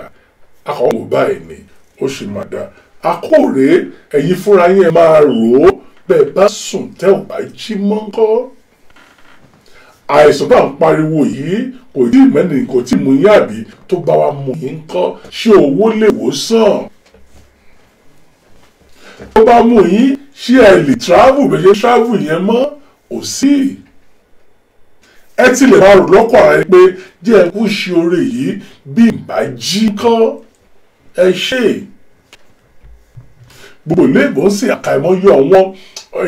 akọ̀wé báyìí ni ó ṣì máa dà akóòrè ẹ̀yin fúnra yẹn máa rò ó bẹ́ẹ̀ bá sùn tẹ́ ò bá jí mọ́ ńkọ́ àìsàn bá ń pariwo yìí kò tí ì mẹ́rin kò tí ì mú yín àbí tó bá wa mú yín ńkọ́ ṣé owó lè wò sàn tó bá mú yín ṣé ẹ lè travel bẹ́ẹ̀ ṣe travel yẹn mọ́ ò sí ẹ ti lè máa rò lọ́kọ̀ ara pé jẹ́ ẹ kú ṣe oore yìí bí ìbá jí kọ́ ẹ ṣe gbogbo ilé ìbò ń sìn àkàìmọye ọ̀wọ́n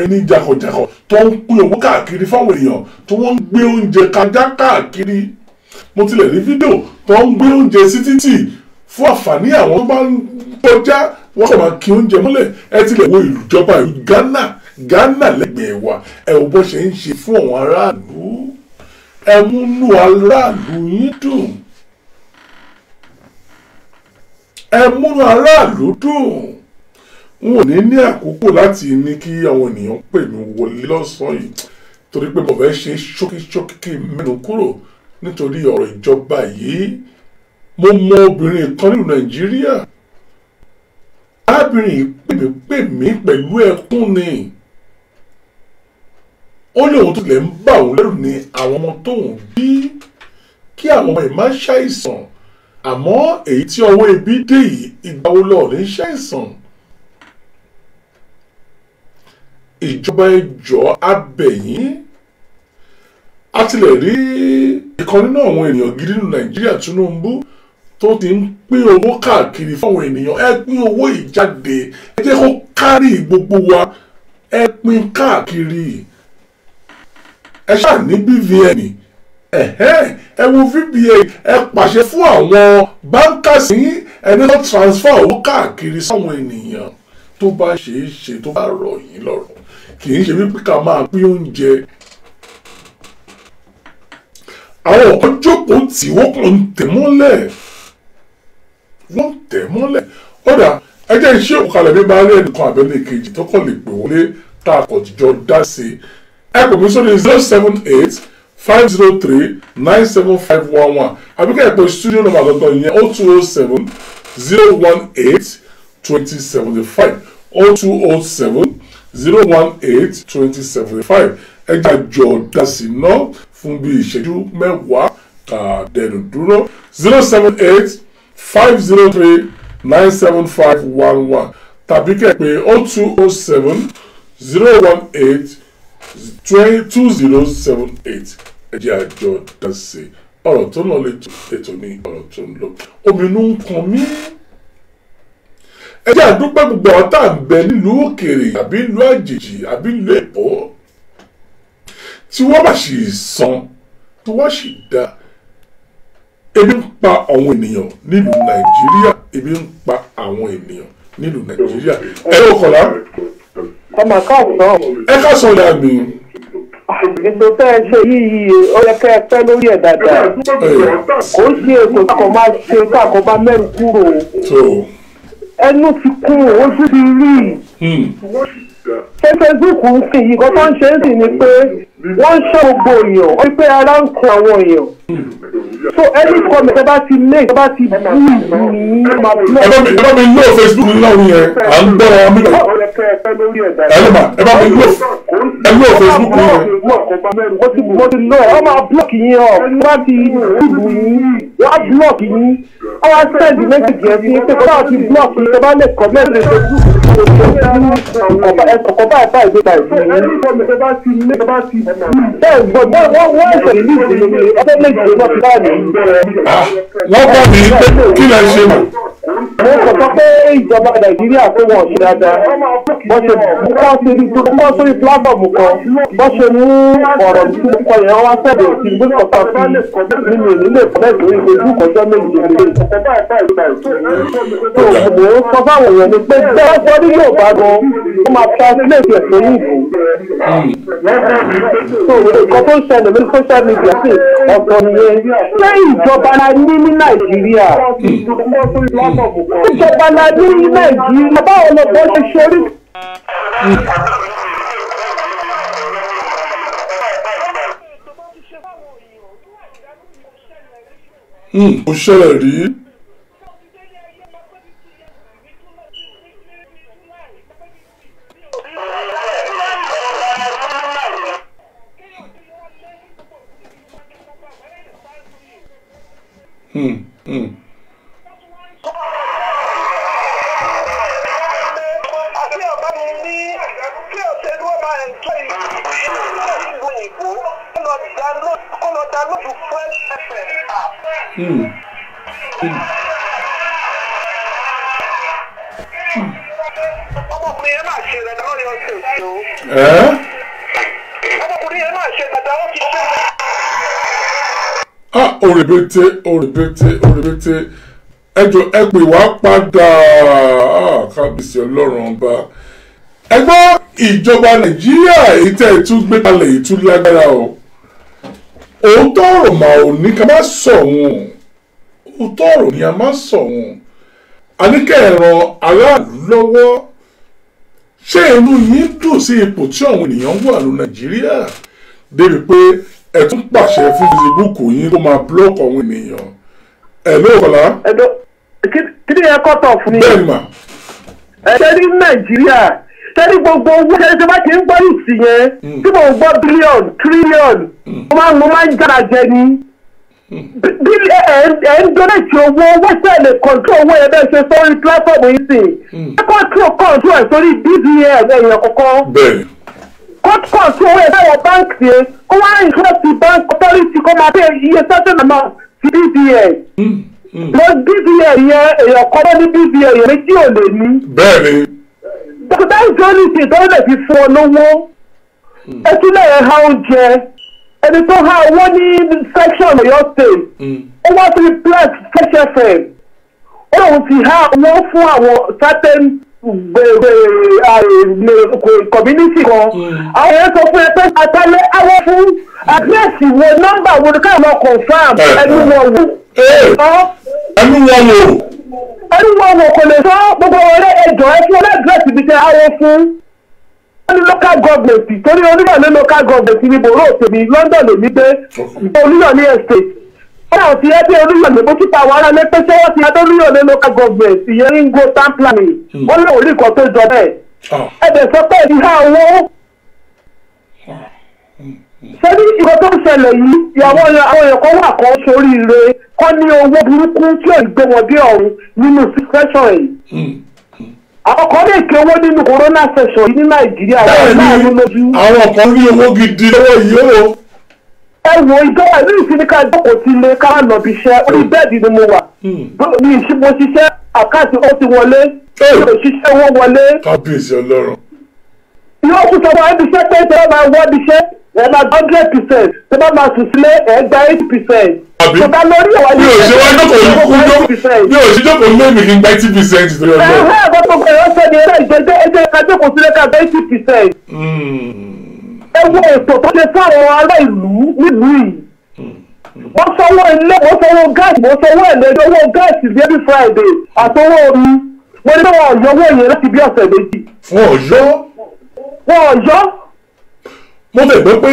ẹni jàkọ̀jàkọ̀ tó ń pín owó káàkiri fáwọn èèyàn tó wọ́n ń gbé oúnjẹ kájá káàkiri mo tilẹ̀ rí fídíò tó ń gbé oúnjẹ sí títì fún àǹfààní àwọn tó bá ń kọjá wọ́n kàn máa kí oúnjẹ mọ́lẹ̀ ẹ tilẹ̀ wo ìjọba ìlú Ghana lẹ́gbẹ̀ẹ́ wa ẹ wo bó ṣe ń ṣe fún àwọn aráàlú ẹ múnú aráàlú yín dùn ẹ múnú aráàlú dùn n ò ní àkókò láti ní kí àwọn ènìyàn pè mí wọlé lọ́sàn-án yìí torí pé mo fẹ́ ṣe ṣókíṣókí kí n mẹ́nu kúrò nítorí ọ̀rọ̀ ìjọba yìí mo mọ obìnrin kan nínú Nàìjíríà arábìnrin pè mí pẹ̀lú ẹkún ni ó ní òun tó lè ń bà òun lẹ́rù ní àwọn ọmọ tóun bí kí kí àwọn ọmọ ẹ̀ má ṣàìsàn àmọ́ èyí tí ọwọ́ ebi dé yìí ìgbà wo lọ ní ṣàìsàn. Ìjọba ẹjọ́ abẹ̀yìn a ti lè rí ìkan nínú àwọn ènìyàn gidi nínú Nàìjíríà Tinubu tó ti ń pín owó káàkiri fáwọn ènìyàn. Ẹ pín owó ìjáde ẹ jẹ́ kó kárí gbogbo wa, ẹ pín káàkiri. Ẹ ṣáà ní BVN ẹ wo VBA ẹ pàṣẹ fún àwọn bankers yín ẹni tó transfer owó káàkiri sáwọn ènìyàn tó bá ṣeé ṣe tó bá rọ̀ yín lọ́rùn, kì í ṣe wípé ká máa pín oúnjẹ. Àwọn kan jókòó tí wọ́n kàn ń tẹ̀ mọ́lẹ̀ wọ́n tẹ̀ mọ́lẹ̀. Ọ̀dà ẹjẹ́ iṣẹ́ òkàlẹ̀ mi bá rí ẹnìkan àbẹ́lẹ̀ kejì tó kàn lè pè wọlé tá a kò jíjọ dá sí i. Ẹ pè mí sórí 078-503-97511 àbíkẹ́ ẹ pè studio number gangan yẹn 0207-018-2075 0207-018-2075. Ẹ jẹ́ àjọ dá sí i náà fún bí ìṣẹ́jú mẹ́wàá kàdẹ́nu dúró 078-503-97511 tàbí kẹ́ pé 0207-018-2078. Ẹ jẹ́ àjọ dá sí i. Ọ̀rọ̀ tó lọ ètò ní ọ̀rọ̀ tó ń lọ. Ominú ń kan mí. Ẹ jẹ́ àdúpẹ́ gbogbo àwọn tá à ń bẹ nílùú òkèèrè àbí ìlú àjèjì àbí ìlú èbó tí wọ́n bá sì san tí wọ́n sì dá. Ebi ń pa àwọn ènìyàn nílùú Nàìjíríà, ebi ń pa àwọn ènìyàn nílùú Nàìjíríà. Ẹ yóò kọ̀lá. Ọmọ káàsán. Ẹ káàsán ìyá mi. Ètò tẹ́ ẹ ṣe yìí ó yẹ kẹ́ ẹ pẹ́ lórí ẹ̀ dáadáa. Kò ń ṣe ètò káàkó máa ṣe káàkó bá mẹ́rin kúrò. Ẹnu ti kún ojú ti rí. Ṣé Facebook ń sìn yìí kan tó ń ṣe é sì ni pé wọ́n ń ṣe gbogbo èèyàn ó pé ara ń kun àwọn èèyàn. So any comment ẹ bá ti make ẹ bá ti bú ìlú yìí máa bí. Ẹ bá mi lọ Facebook ní láwọn yẹn à ń gbọ́ ọ mi lọ. Ẹ bá mi lọ Facebook ní yẹn. Mo ti lọ ọ máa block yín ọ wọ́n ti ìlú yìí wọ́n á block yín ọ wá send message yẹn sí pé kó bá ti block yín ẹ bá lè comment lè Facebook ẹ̀sọ̀kọ̀ báyìí báyìí gbé báyìí fún yín. Bẹ́ẹ̀ gbọ́dọ̀ wọ́n ẹ̀sẹ̀ ní ìsinmi ọdún méjì ló ti báyìí. Wọ́n bọ̀ mí pé kí lẹ ṣe mọ̀. Mo sọ pé ìjọba Nàìjíríà tó wọ́n ṣe dáadáa bọ́ ṣe mú kọ́ sórí pílátọ̀mù kan bọ́ ṣe mú ọ̀rọ̀ tí mo kọ yẹn wá sẹ́dẹ̀ sí gbé kọ̀ọ̀tà sí nínú ìnílé ìfọ̀lẹ́ ìlú ìgbésù kọjọ́ méjì lè. Mo sọ fáwọn èèyàn ni pé bẹ́ẹ̀ sọ ní Yorùbá gan ó máa translate ẹ̀ sórí ìbò. Nǹkan tó ń ṣẹlẹ̀ lórí social media sí ọ̀tọ̀ nìyẹn. Ṣé ìjọba la ní Nàìjíríà? Ìjọba la ní Nàìjíríà báwo lọ bọ́ ṣe ṣorí. Ó ṣẹlẹ̀ rí. Ọmọkùnrin yẹn máa ṣe ìrẹ̀dá lórí ọ̀sẹ̀ òṣèlú. Ọmọkùnrin yẹn máa ṣe ìrẹ̀dá ó ti ṣe. Òrèbètè ẹjọ ẹ pè wá padà kábíyèsí Ọlọ́run ọba. Ẹ gbọ́ ìjọba Nàìjíríà èyí tẹ́ ẹ tún gbé kalẹ̀ èyí tún lágbára o. Òótọ́ ọ̀rọ̀ mà ò ní ká má sọ wọn. Òótọ́ ọ̀rọ̀ ni a má sọ wọn. A ní kẹ́ ẹ ran aráàlú lọ́wọ́. Ṣé inú yín dùn sí ipò tí àwọn ènìyàn wà ní Nàìjíríà débi pé ẹ tún pàṣẹ fún Facebook yín kó máa block àwọn ènìyàn? Ẹ ló kọ̀lá. Kí ni ẹ kọ́tọ̀ fún mi? Bẹ́ẹ̀ni mà. Ẹ ṣe ní Nàìjíríà tẹ́lí gbogbo owó ṣe bá ti ń gbọ́ ìsì yẹn tí mo gbọ́ bílíọ̀nù tírílíọ̀nù mo máa ń jára jẹ ni ẹ̀ ń donate owó tẹ̀lé control owó ẹ̀ bẹ́ẹ̀ ṣe sórí platform yìí sí control ẹ̀ sórí BVN ẹ̀yàn kọ̀ọ̀kan control owó ẹ̀ bẹ́ẹ̀ báńkì yẹn kó wá interest bank authority kó máa pay iye certain amount sí BVN lọ BVN yẹn èèyàn kọ́ ní BVN yẹn méjì ò lè ní. bẹ́ẹ̀ni. dókítà ìjọ́ni ti ìtọ́jú lè fi fún ọ lówó ẹ tún lè ha oúnjẹ ẹni tó ha owó ní section Ọ̀yọ́ state ó wá sí plus Fresh FM ó lóun ti ha owó fún àwọn certain community kan àwọn yẹn sọ fún ẹ pé àtàlẹ́ àwọn fún àdírẹ́sì wo nọ́mbà wo ni káwọn lọ confam ẹnu wọn wò. ẹnu wọn wò. ẹnu wọn wò kò lè sọ gbogbo ọ̀rẹ́ ẹjọ́ ẹ fún ọlẹ́dírẹ́sì bíi tẹ àwọn fún wọ́n ní local government torí oníyàn ní local government ní bòrò òtèmí London lèmi gbé oníyàn ní estate wọ́n náà ti ẹ́ bí oníyàn lè bójú pa àwọn ará lẹ́pẹ́ ṣé wọ́n ti adé oníyàn ní local government ìyẹn ń go town planning wọ́n lè orí nǹkan tó jọ bẹ́ẹ̀ ẹ̀dẹ̀ sọ pé ìhà owó ṣé ní ìwọ tó ń ṣẹlẹ̀ yìí àwọn èèyàn kan wà kan sóríire kọ́ ní owó burúkú tí ò ń gbé wọn dé ọ̀run nínú situation yìí àwọn kan lè ké owó nínú corona session yìí ní Nàìjíríà wọ́n náà ló lójú. àwọn kan rí owó gidi lọ́wọ́ yìí o. ẹ wo ìjọba ìlú ìsinmi ká jókòó sí ilé ká nà bí iṣẹ́ orí bẹ́ẹ̀dì ni mo wà mo ṣiṣẹ́ àkáǹtì ó ti wọlé òṣìṣẹ́ owó wọlé. kábíyèsí Ọlọ́run. yóò kú sọ wọn ẹbí iṣẹ́ pé tí wọ́n máa wọ́ bí iṣẹ́ ẹ máa 100% tí wọ́n máa sùn sílé ẹ gba 80%. àbí mi ò ṣe wá jókòó lé mi kí n gba 80% tó yọ lọ. gbogbo ẹ̀rọ sẹ́ni eré ìjẹ́jẹ́ ẹ̀jẹ̀ ká jókòó sílé ká gba 80%. ẹ wo ètò tó ṣe fáwọn ará ìlú nílùú yìí. wọ́n sanwó ilé wọ́n sanwó gáàsì wọ́n sanwó ẹ̀lẹ́dẹ̀ owó gáàsì every Friday àtọwọ́ omi wọ́n ní wọ́n yọ owó yẹn láti bí ọ̀sẹ̀ méjì. wọ́n yọ. mo fẹ́ gbọ́ pé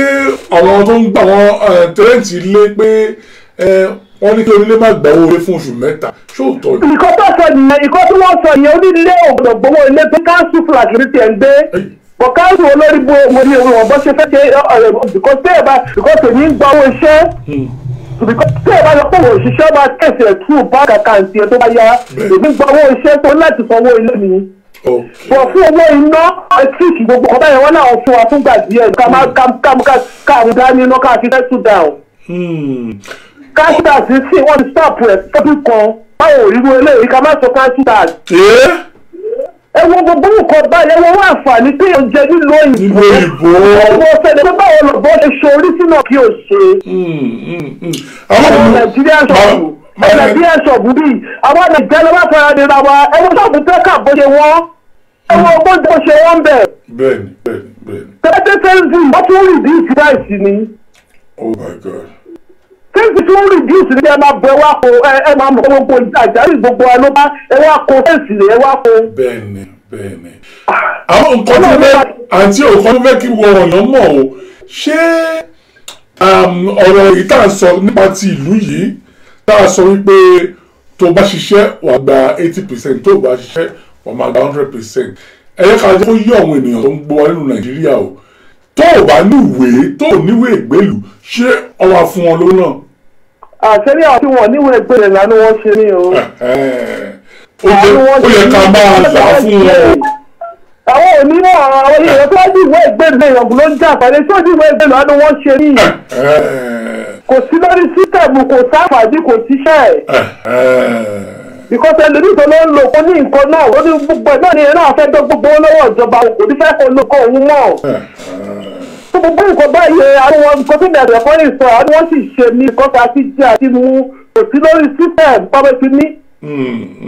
àwọn tó ń gbà wọ́n tẹ́rẹ̀ǹtì lé pé wọ́n ní kí onílé má gbà owó fún oṣù mẹ́ta ṣóòtọ́ ni. ìkọ́ tó sọ nìyẹn ìkọ́ tí wọ́n sọ yẹn onílé ògbọ̀dọ̀ gbowó ilé pé káńsù flag ní tiẹ̀ ń gbé bọ̀ káńsù olórí bó mo ní wọn bó ṣe fẹ́ ṣe bìkọ́ tí ẹ̀ bá bìkọ́ tèmi ń gba owó iṣẹ́ bìkọ́ tí ẹ̀ bá lọ pé òun òṣìṣẹ́ máa tẹ̀sí ẹ̀ tú báńkì àkáǹtì ẹ̀ tó bá yá èmi gba owó iṣẹ́ tó láti sanwó ilé mi. bọ̀ fún owó iná ẹtíríkì gbogbo ọ̀bá yẹn wọ́n náà fún wa fún gbà díẹ̀ ká mú dání iná ká fi settle down. káṣídà sí wọ́n ti stop rẹ̀ fọ́dún kan báwo òrìrú eléyìí ká má sọ káṣídà. ẹ wo gbogbo nǹkan báyìí ẹ wo wọ́n àǹfààní tí yóò jẹ nílùú òyìnbó. ọmọ ọ̀sẹ̀ ni báwo lọ́bọ̀ ṣe ṣe orí sínú kí o ṣe. àwọn Nàìjíríà ṣọ̀bù bíi àwọn Nàìjíríà lọ́wọ́ fara nira wa ẹ wo ṣọ́ọ̀bù tẹ́ka bó ṣe wọ́n ẹ wo bó ṣe wọ́n bẹ̀. bẹ́ẹ̀ni. tẹ́tẹ́ sẹ́ńsì wọ́n tún reduce price ni. Oh my God. sẹ́ńsì tún reduce ni ẹ máa bẹ wá ko ẹ máa mọ gbogbo àjálù gbogbo ẹ ló bá ẹ wá ko sẹ́ńsì ẹ wá ko. bẹ́ẹ̀ni. àwọn nǹkan tó fẹ́ àti òkan tó fẹ́ kí wọ́n ọ̀nà mọ̀ o ṣé ọ̀rọ̀ yìí tá a sọ nípa ti ìlú yìí tá a sọ wípé tó bá ṣiṣẹ́ wàá gba 80% tó bá ṣiṣẹ́ wàá máa gba 100%. ẹ̀yẹ́ ká jẹ́ kó yí àwọn ènìyàn tó ń gbọ́ wa nínú Nàìjíríà o tó o bá níwèé tó o níwèé ìgbélù ṣé ọwọ́ fún wọn lówó náà. àṣírí àwọn tí wọn níwèé ìgbélù lánàá wọn ṣe ní o. ó yẹ ká máa là á fún wọn o. àwọn onímọ̀ àwọn èèyàn tó ní ìwé ìgbélù èèyàn ló ń jà pàdé tó ní ìwé ìgbélù lánàá wọn ṣe ní. kò sí lórí sítẹ̀mù kò sáfàdí kò síṣẹ́ because ẹlòmíì tó ló ń lò kó ní nǹkan náà ó ní gbogbo ẹ̀ náà ni ẹ náà fẹ́ gbọ́ gbogbo lọ́wọ́ ìjọba kò ní fẹ́ kó lóko òun mọ̀. tó gbogbo nǹkan báyìí àwọn nǹkan tó bẹ̀rẹ̀ fọ́ ìsọ àwọn wọ́n sì ṣe ní ìkọ́ta àti jẹ́ àti mú kò sí lórí system pàmò ti ní.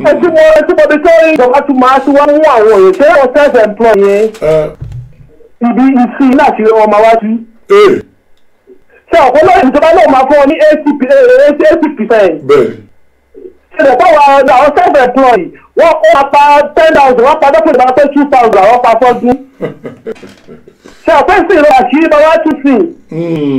ẹtí mo bí tó ìjọba tún máa ti wá mú àwọn òye ṣé wọ́n self employ yẹn ibi ìsìn láti wọn máa wá sí. ṣé ọ̀pọ̀lọpọ̀ ìjọba náà máa fún ọ ní 80%. ṣẹlẹ̀ fún àwọn self-employed wọ́n pa 10,000 wọ́n pa dọ́pọ̀ ìgbà pé 2,000 wọ́n pa fọ́dún. ṣe ọ̀pẹ́ sí ìlú àṣírí bá wá tún sí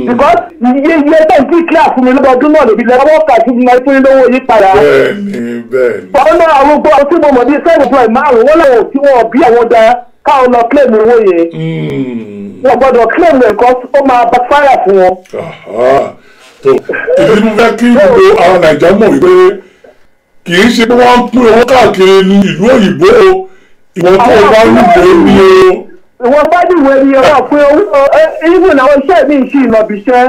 because iye bẹ́ẹ̀ tí clear fún mi lọ́dọọdún náà lòdì lẹ́wọ́ wọ́n kà sí mi láì fún lówó yí padà. bẹ́ẹ̀ni. ọ̀nà àwọn gbọ́ tí mo mọ̀ ní self-employed márùn-ún wọ́n lọ́wọ́ tí wọ́n bí àwọn da káwọn lọ claim owó yẹn. wọ́n gbọ́dọ̀ claim rẹ̀ kọ́ ó máa backfire fún wọn. èyí mo fẹ́ kí gbogbo àwọn Nàìjíríà mọ̀ wípé kì í ṣe pé wọ́n ń pín owó káàkiri ní ìlú òyìnbó o ìwọ̀n tó bá níwèé ni o. ìwọ̀n bá níwèé ni ọ̀rọ̀ pé even àwọn iṣẹ́ mi ṣì lọ́bìṣẹ́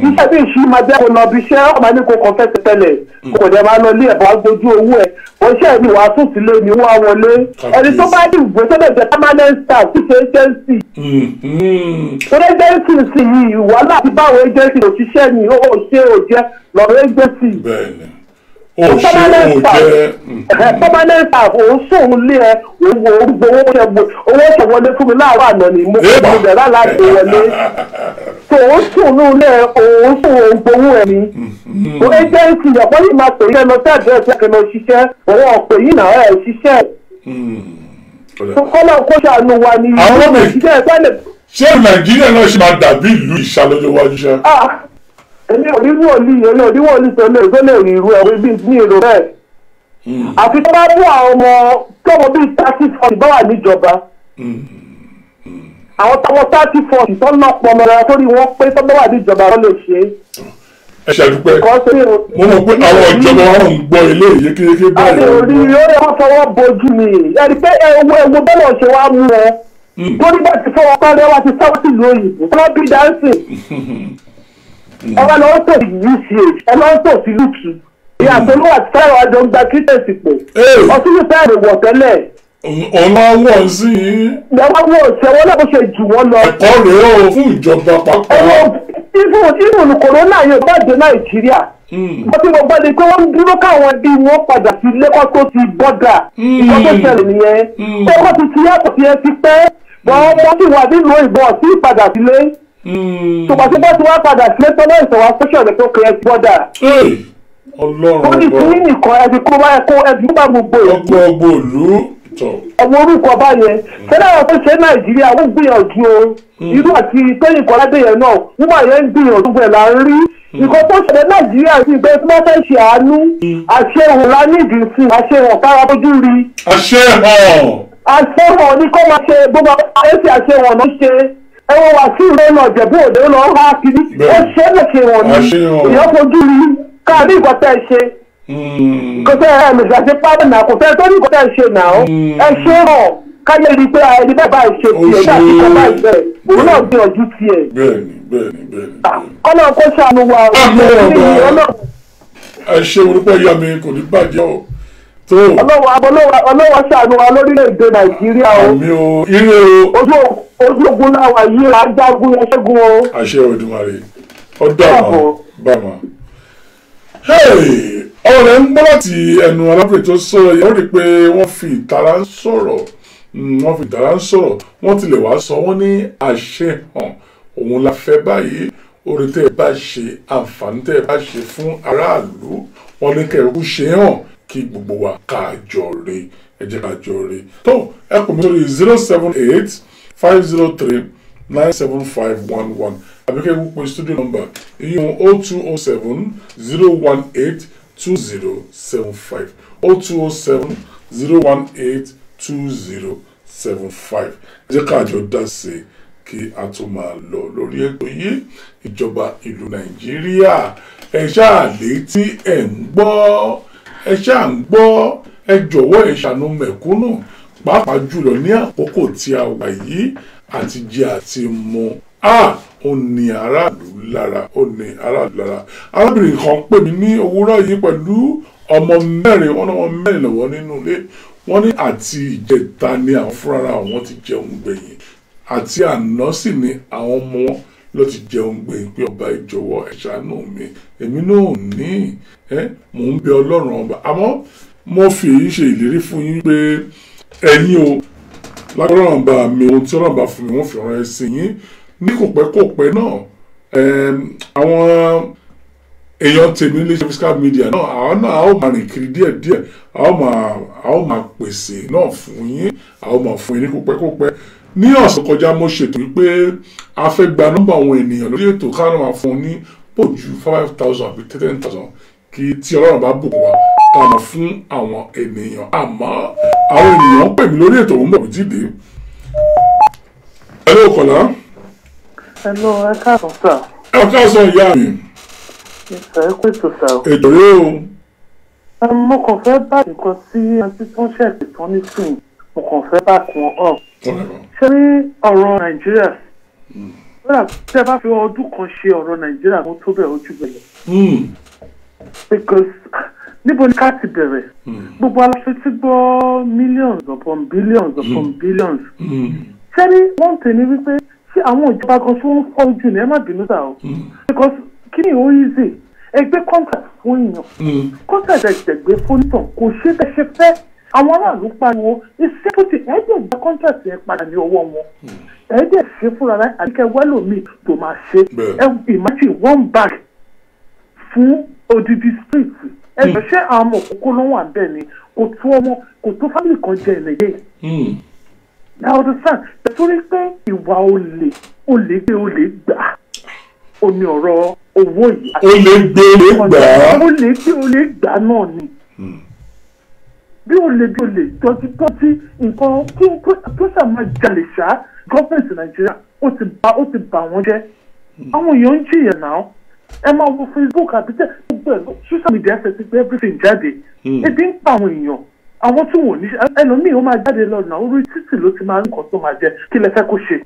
iṣẹ́ mi ṣì máa jẹ́ kó lọ́bìṣẹ́ ọ̀ma ní kò kàn fẹ́ẹ́ tẹ́lẹ̀ kò dẹ̀ máa lọ ilé ẹ̀bọ̀ agbójú owó ẹ̀ wọ́n iṣẹ́ mi wàá tún sílé ni wọ́n á wọlé ẹni tó bá ní ìwé tó lè jẹ́ permanent staff tí ṣe agency. agency sì yìí wàhálà ti báwo agency òṣìṣẹ́ ni ó ṣe òjẹ́ lọ́rọ̀ agency. permanent staff òun sóun lé ẹ òun gbowó owó ṣèwọlé fún mi láàárọ̀ àná ni mo bẹ̀rẹ̀ láti wọlé tó òun sóun lé òun sóun gbowó ẹ ni tó agency ọ̀pọ̀ yìí máa pè é lọ sí àdírẹ́sì ẹ̀kẹ́ lọ ṣiṣẹ́ òun ọ̀pẹ̀ yìí náà ẹ̀ ṣiṣẹ́ tó kọ́lá kó ṣàánú wa ni àwọn ọmọ ṣé Nàìjíríà náà ṣe máa dàbí ìlú ìṣàlójó wájú ṣá. èmi ò rí wọ̀lì tó lè rí irú ẹ̀rọ ibi ní èrò bẹ́ẹ̀. àfi tó bá mú àwọn ọmọ tọmọ bíi 30-40 bá wà níjọba. àwọn tọmọ 30-40 tó ń lọ́pọ̀ ọmọ rẹ̀ sórí wọn pé tó bá wà níjọba wọn lè ṣe é. ẹ ṣàdúpẹ́ mo mọ̀ pé àwọn ìjọba wọn ń gbọ́ ilé yékéyéké bẹ́ẹ̀. àti òrí ó yẹ wọ́n fọwọ́ bojú mi ẹni pé ewu bẹ́ẹ̀ ṣe wá mú wọn. torí bá ti fọwọ́ pálẹ̀ wá ti sáwọ́ sí ìlú òyìnbó wọ́n bí dáńsì. ọba lọ́wọ́ tó UCH ẹ lọ́wọ́ tó sí lùkì ìyàtọ̀ ló wà tí fẹ́ràn àjọ ń gba kíkẹ́sì pò ọtún ní fẹ́ràn wọ̀ tẹ́lẹ̀. ọ̀nà wọ̀ sí i. ìyàwó wọ̀ ṣẹ̀wọ́n náà bó ṣe jù wọ́n lọ. ẹ̀kọ́ rèé o fún ìjọba pápá. ìfún kòrónà yóò bá dé Nàìjíríà. wọ́n ti mọ̀ gbọ́ ni pé wọ́n ń dúró káwọn bí wọ́n padà sí lẹ́kọ́ tó ti bọ́dà. ìkọ́ tó ṣẹlẹ̀ nìyẹn. pé wọ́n ti ti yàtọ̀ sí ẹ ti pẹ́. wọ́n ti wà nínú ìbọn sí ìpadà sílé. tòmọ̀tí bá ti wá padà sílé tọ́lọ́ ìṣọ̀wá sọ́ṣọ̀ rẹ̀ tó kẹ́ ẹ ti bọ́dà. Ọlọ́run ó ní fún nìkan ẹbí kó bá ẹkọ ẹbí kó bá gbogbo ìlú. gbogbo ìlú tọ. ọmọ orúkọ báyẹn sẹ́dá àwọn tó ṣe Nàìjíríà wọ́n gbìyànjú o irú àti tóyìn kọ́ládé yẹn náà wọ́n máa yẹn ń gbìyànjú gbẹ̀ là ń rí nǹkan tó ṣẹlẹ̀ Nàìjíríà sí ìgbẹ́ tí wọ́n fẹ́ ṣe àánú àṣehàn lánìdì sí àṣehàn kára bójú rí. àṣehàn ní kó máa ṣe gbogbo àṣẹ àṣehàn náà ṣe ẹwọ́n wà sí ìrẹ́ náà jẹ̀bú òde lọ há kiri ó ṣe é lè ṣe wọ̀n ní èèyàn fojú rí káàdì ìkọ́tẹ́ ṣe kò tẹ́ ẹ lè ṣàṣe pàdé náà kò tẹ́ tó ní ìkọ́tẹ́ ṣe náà ẹ ṣe rọ̀ káyé rí pé ẹni bẹ́ẹ̀ bá ṣe tiẹ̀ láti kọ́ bá ìbẹ̀rẹ̀ òun náà gbìyànjú tiẹ̀. bẹ́ẹ̀ni. kọ́nà kó ṣàánú wa ẹ ṣe orúkọ ìyá mi kò ní bàjẹ́ o. ọlọ́wọ́ ṣàánú wa lórílẹ̀‐èdè Nàìjíríà o. àmì o ire o. ojú ogun láwa yìí ajagun ẹṣẹ́gun o. àṣẹ Olódùmarè ọdọ àmọ́ bàmà. ọ̀rọ̀ rẹ̀ ń gbọ́ láti ẹnu alábẹ̀rẹ̀ tó sọ̀rọ̀ yẹn ó rí i pé wọ́n fi ìtara ń sọ̀rọ̀ wọ́n tilẹ̀ wá sọ wọ́n ní àṣẹ hàn òun la fẹ́ báyìí orin tẹ́ ẹ bá ṣe àǹfààní tẹ́ ẹ bá ṣe fún aráàlú wọn ní kẹrù ṣe hàn kí gbogbo wa káàjọ rè ẹ jẹ́ káàjọ rè tó ẹ kò mí sórí 078-503-97511 àbíkẹ́ gbogbo studio number ìyún 0207-018-2075 0207-018-2075 ẹ jẹ́ káàjọ dá sí i kí a tó máa lọ lórí ètò yìí ìjọba ìlú Nàìjíríà ẹ ṣáà létí ẹ ń gbọ́ ẹ ṣáà ń gbọ́ ẹ jọ̀wọ́ ẹ ṣàánú mẹ̀kúnnù pàápàá jùlọ ní àkókò tí a wà yìí àti jẹ àti mu ó ní aráàlú lára arábìnrin kan pè mí ní òwúrọ̀ yìí pẹ̀lú ọmọ mẹ́rin wọn náà mẹ́rin lọ́wọ́ nínú ilé wọn ní àti ìjẹta ni àwọn fúnra wọn ti jẹun gbẹ̀yìn àti àná sì ni àwọn ọmọ wọn ló ti jẹun gbẹ̀yìn pé ọba ìjọ̀wọ́ ẹ ṣàánú mi èmi náà ní mò ń bẹ Ọlọ́run ọba àmọ́ mo fi èyí ṣe ìlérí fún yín pé ẹ̀yin o lágbára ọba mi ohun tí Ọlọ́run bá fún mi wọ́n fi rán ẹ sí yín ní kòpẹ́kòpẹ́ náà àwọn èèyàn tèmi ní physical media náà àwọn náà a ó máa rìn kiri díẹ̀díẹ̀ a ó máa pèsè náà fún yín a ó máa fún yín ní kòpẹ́kòpẹ́ ní ọ̀sán kọjá mo ṣètò wípé a fẹ́ gba nọ́mbà àwọn ènìyàn lórí ètò káwọn máa fún un ní pòjù 5,000 àbí 10,000 kí tí Ọlọ́run bá bùkún wa ká máa fún àwọn ènìyàn àmọ́ àwọn ènìyàn pè mí lórí ètò òun bọ̀ bí dìde. Hello Kọ́lá. Hello, ẹ káàsán sà. Ẹ káàsán ìyá mi. ìfẹ́ pé tó sà o. ètò rẹ o. mo kàn fẹ́ bá nǹkan tí àti tó ń ṣẹ̀sì tán ní sìn mo kàn fẹ́ bá kún ọ. ṣé ní ọ̀rọ̀ nàìjíríà lọ́dà tí ẹ bá fi ọdún kan ṣe ọ̀rọ̀ nàìjíríà tó tó bẹ̀rẹ̀ ojú bẹ̀rẹ̀. because níbo ni ká ti bẹ̀rẹ̀ gbogbo aláṣẹ ti gbọ́ millions upon billions upon billions. ṣé ní wọ́n tẹ̀ ní wípé ṣé àwọn ìjọba kan tí wọ́n ń fọ́ ojú ni ẹ má bínú sà o. because kí ni ó easy ẹgbẹ́ contract fún èèyàn contract ẹgbẹ́ fónítàn kò ṣe bẹ́ẹ̀ ṣe fẹ́ àwọn aráàlú pariwo iṣẹ́ tó ti ẹ̀ẹ́dẹ̀ gba contract yẹn padà ní ọwọ́ wọn ẹ̀ẹ́dẹ̀ ṣe fúnra rẹ̀ àdìkẹ́ wẹ́lòmíì tó máa ṣe imagine one bag fún odidi street ẹ̀jọ̀ ṣé àwọn ọmọ òkókó ló wà bẹ́ẹ̀ ni kò tó family kan jẹ ìlẹ̀yẹ. now the sun nítorí pé ìwà olè gbà ó ní ọ̀rọ̀ owó yìí. olè gbà náà ni. bí olè tọ́jú nǹkan tó ṣàmà jalè ṣá gọ́ọ̀mẹ̀ntì nàìjíríà ó ti bà wọ́n jẹ́. àwọn èèyàn ń jìyà náà ẹ máa wo facebook àbí tẹ gbogbo ẹ social media ṣe ti gbé everything jáde. ebi ń pa àwọn èèyàn àwọn tí wọn ò ní ẹlòmíì ó máa jáde lọ́nà orí títì ló ti máa ń kọ́ tó máa jẹ kí lẹ fẹ́ kó ṣe.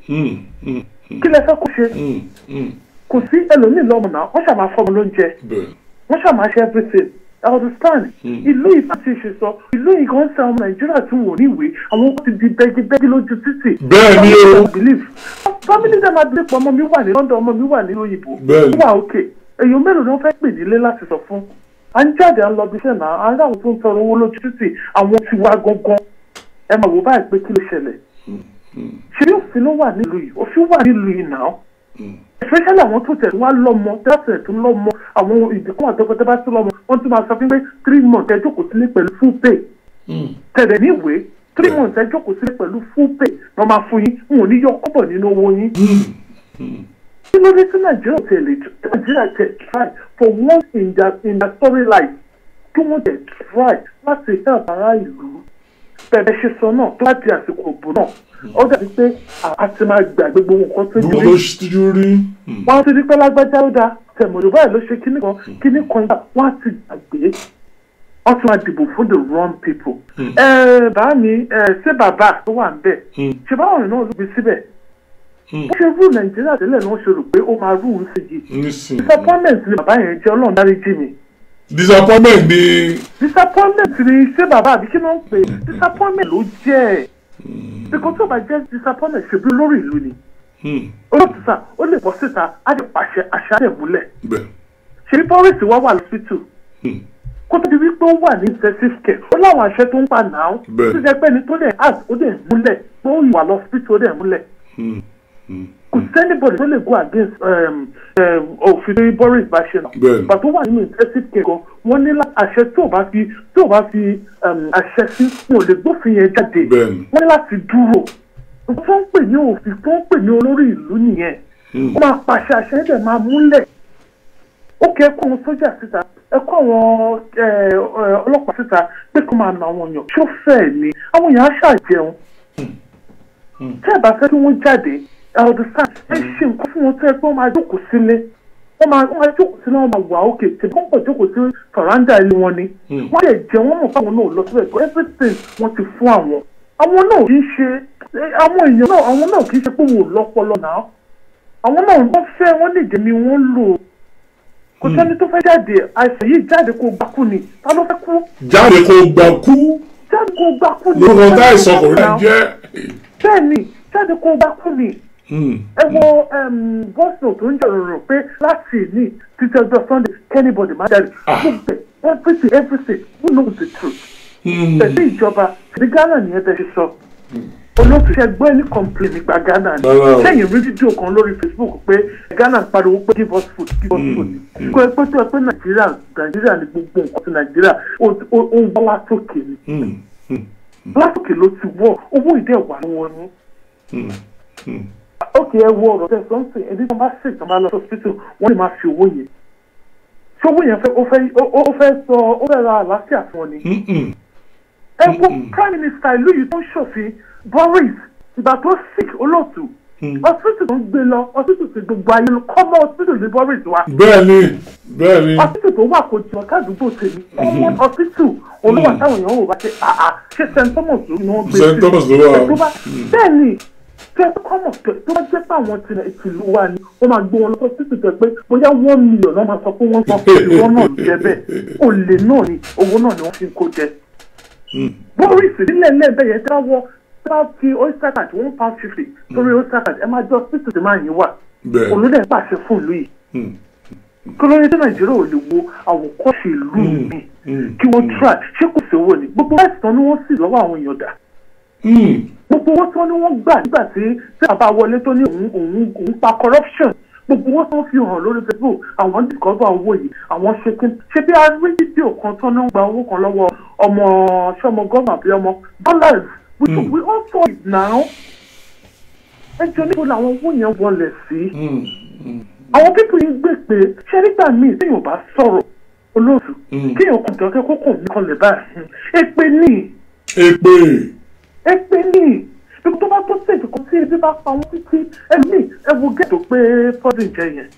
kò sí ẹlòmíì lọ́mọ náà wọ́n ṣàmà fọ́ọ̀mù lóúnjẹ wọ́n ṣàmà ṣe everything I understand ìlú ìfàtí ṣe sọ ìlú ìkan ṣe ọmọ nàìjíríà tí wọn ò ní ìwé àwọn ti di bẹ́gibẹ́gi lójú títì. bẹ́ẹ̀ ni o family dem adé pọ̀ ọmọ mi wà ní London ọmọ mi wà ní òyìnbó wà òkè èèyàn mélòó ni wọ́n fẹ́ pè nílé láti sọ fún à ń jáde à ń lọ bí iṣẹ́ náà à ń ráwọn tó ń tọrọ owó lójú títì àwọn ti wá gangan ẹ máa wò báyìí pé kí ló ṣẹlẹ̀ ṣé òfin ló wà nílùú yìí òfin wà nílùú yìí náà especially àwọn tó tẹ̀ wá lọ́mọ tẹ́sẹ̀ tó lọ́mọ àwọn ìdíkùn àtọ́kọ́tẹ́ bá tó lọ́mọ wọ́n tún máa sọ fún pé 3 months ẹ jókòó sílé pẹ̀lú full pay tẹ̀lé ní ìwé 3 months ẹ jókòó sílé pẹ̀lú full pay wọ́n máa fún yín wọn ò ní yọ kọ́bọ̀ nínú owó yín. kí ló dé sí nàìjíríà tẹ̀ try for once in their story life kí wọ́n tẹ̀ try láti help ará ìlú bẹ̀rẹ̀ ṣe sọ náà láti àsìkò òbò náà ó dàbí pé a ti máa gbàgbé gbogbo nǹkan tó ju rí. wọ́n ti rí pé lágbájá ó dáa tẹ̀mọ̀lú báyìí ló ṣe kíní kan wọ́n á ti gbàgbé wọ́n ti máa dìbò fún the wrong people. bàá mi ṣé bàbá tó wà ń bẹ̀ ṣe báwọn náà ló bí síbẹ̀ wọ́n ṣe rú nàìjíríà tẹ́lẹ̀ náà ṣe rò pé ó máa rú un sí yìí disappointment ni bàbá yẹn jẹ́ ọlọ́run dáríjì mi. disappointment ni ṣé bàbá àbí kí ló ń pè disappointment ló jẹ́ because tó bá jẹ́ disappointment ṣe bí lórí ìlú ni olóòtútà ó lè bọ́ síta á lè pàṣẹ àṣà rẹ̀ múlẹ̀ ṣèlú pọ́rìsì wá wà lọ́sítù kó tó di wípé ó wà ní intensive care ó láwọn àṣẹ tó ń pa náà tó jẹ́ pé ní tó dẹ̀ ask ó dẹ̀ múlẹ̀ pé ó wà lọ́sítù ó dẹ̀ múlẹ̀ kò sẹ́nibọ̀dì tó lè go against òfin lórí boris bá ṣe náà bàtó wà nínú intensive care gan wọ́n ní àṣẹ tó bá fi àṣẹ sí wọn ò lè gbófin yẹn jáde wọ́n ní láti dúró tó ń pè ní òfin tó ń pè ní olórí ìlú nìyẹn ó máa pàṣẹ àṣẹ ẹ̀dẹ̀ máa múlẹ̀ ó kẹ́ ẹ̀kọ́ àwọn sójà síta ẹ̀kọ́ àwọn ọlọ́pàá síta pé kó máa na àwọn èèyàn ṣó fẹ́ẹ̀ ni àwọn èèyàn á ṣàjẹun tẹ́ ẹ̀ bá fẹ́ kí wọ́n jáde ọ̀dùsán ẹ ṣe nǹkan fún wọn tó ẹ pé wọ́n máa jókòó sílé wọ́n máa jókòó sílé wọ́n máa wà ókè tèmi wọ́n pọ̀ jókòó sí fàrándà ilé wọn ni wọ́n lè jẹ́ wọ́n mọ̀ fáwọn náà lọ síbẹ̀ everything wọ́n ti fún àwọn náà kì í ṣe àwọn èèyàn náà àwọn náà kì í ṣe pé wò lọ́pọlọ náà àwọn náà wọ́n fẹ́ wọ́n lè jẹ́ mi wọ́n lò kò sẹ́ni tó fẹ́ jáde àìsàn yìí jáde kó gbà kú ni ta ló fẹ́ kú. jáde kó gbà kú. ni. lórúkọ tá àìsàn kò rí jẹ́. bẹ́ẹ̀ni jáde kó gbà kú ni. ẹ wo bọ́sùn tó ń jọ̀rọ̀ pé láti ní títí ọjọ́ Sunday kẹ́nìbọ̀dì má jáde gbogbo everything who knows the truth. pẹ̀lú ìjọba ní Ghana ni ẹ bẹ ṣe sọ olóòtú ṣe gbọ́ ẹni complain nípa Ghana ni lẹ́yìn rí fídíò kan lórí Facebook pé Ghana ń pariwo pé give us food kó ẹ pé tó ẹ pé Nàìjíríà ni gbogbo nǹkan ti Nàìjíríà ó ń bọ́ látòkè ni látòkè ló ti wọ́ owó ìdẹ́wà ni wọ́n ní. ókè ẹ wo ọ̀rọ̀ tẹ̀ sọ́nsìn ẹni tó bá ṣe ìjọba lọ hospital wọ́n lè máa fi owó yẹn ṣé owó yẹn ó fẹ́ ra àlàáfíà fún ọ ni. ẹ wo prime minister ìlú yìí tó ń ṣòfin Boris ìgbà tó sick olóòtú hospital tó ń gbé lọ hospital ti gbogbo ayé lọ kọ́mọ hospital ní Boris wa. bẹ́ẹ̀ni bẹ́ẹ̀ni. hospital tó wà kò jìnnà kádùúgbò tèmi ọmọ hospital olúwa táwọn èèyàn wò bá ṣe ṣe St. Thomas ló ní wọ́n gbé sí St. Thomas ló wà. bẹ́ẹ̀ni tẹ kọ́mọ̀ tó bá jẹ́ pé àwọn tìlú wa ni wọ́n máa gbé wọn lọ hospital tẹ pé bóyá 1 million náà máa sọ pé wọ́n sọ pé ìwọ náà jẹ bẹ́ẹ̀ olè náà ni owó náà ni wọ́n fi ń kó jẹ. Boris nílẹ̀ lẹ́ẹ̀bẹ̀ yẹn tí wọ́n fi oyster card £1.50 torí oyster card ẹ máa jọ hospital tí máa yín wà olódẹ pàṣẹ fún ìlú yìí kólórí tí Nàìjíríà ò lè wo àwòkọ́ṣe ìlú mi kí wọ́n try ṣé kò sí owó ni gbogbo láti tán ni wọ́n sì lọ́wọ́ àwọn èèyàn dà gbogbo owó tí wọ́n ní wọ́n gbà nígbà tí bàbá wọlé tó ní òun pa corruption gbogbo owó tí wọ́n fi hàn lórí Facebook àwọn dìkọ́bà owó yìí àwọn ṣe bí a rí fídíò kan tó náà gba owó kan lọ́wọ́ ọmọ ṣọmọ gọ́ọ̀mà bí ọmọ dollars we all saw it now ẹjọ́ níbo làwọn owó yẹn wọlé sí àwọn pípọ̀ yìí gbé pé ṣé nígbà míì tí yóò bá sọ̀rọ̀ olóòtú kí yóò kàn kẹ́kẹ́ kó kàn mí kan lè báyìí èpè ní bí tó bá tó sèǹtì kan tí ebi bá pa wọn títí ẹlòmíì ẹwọ gẹ́tò pé fọ́dún jẹ yẹn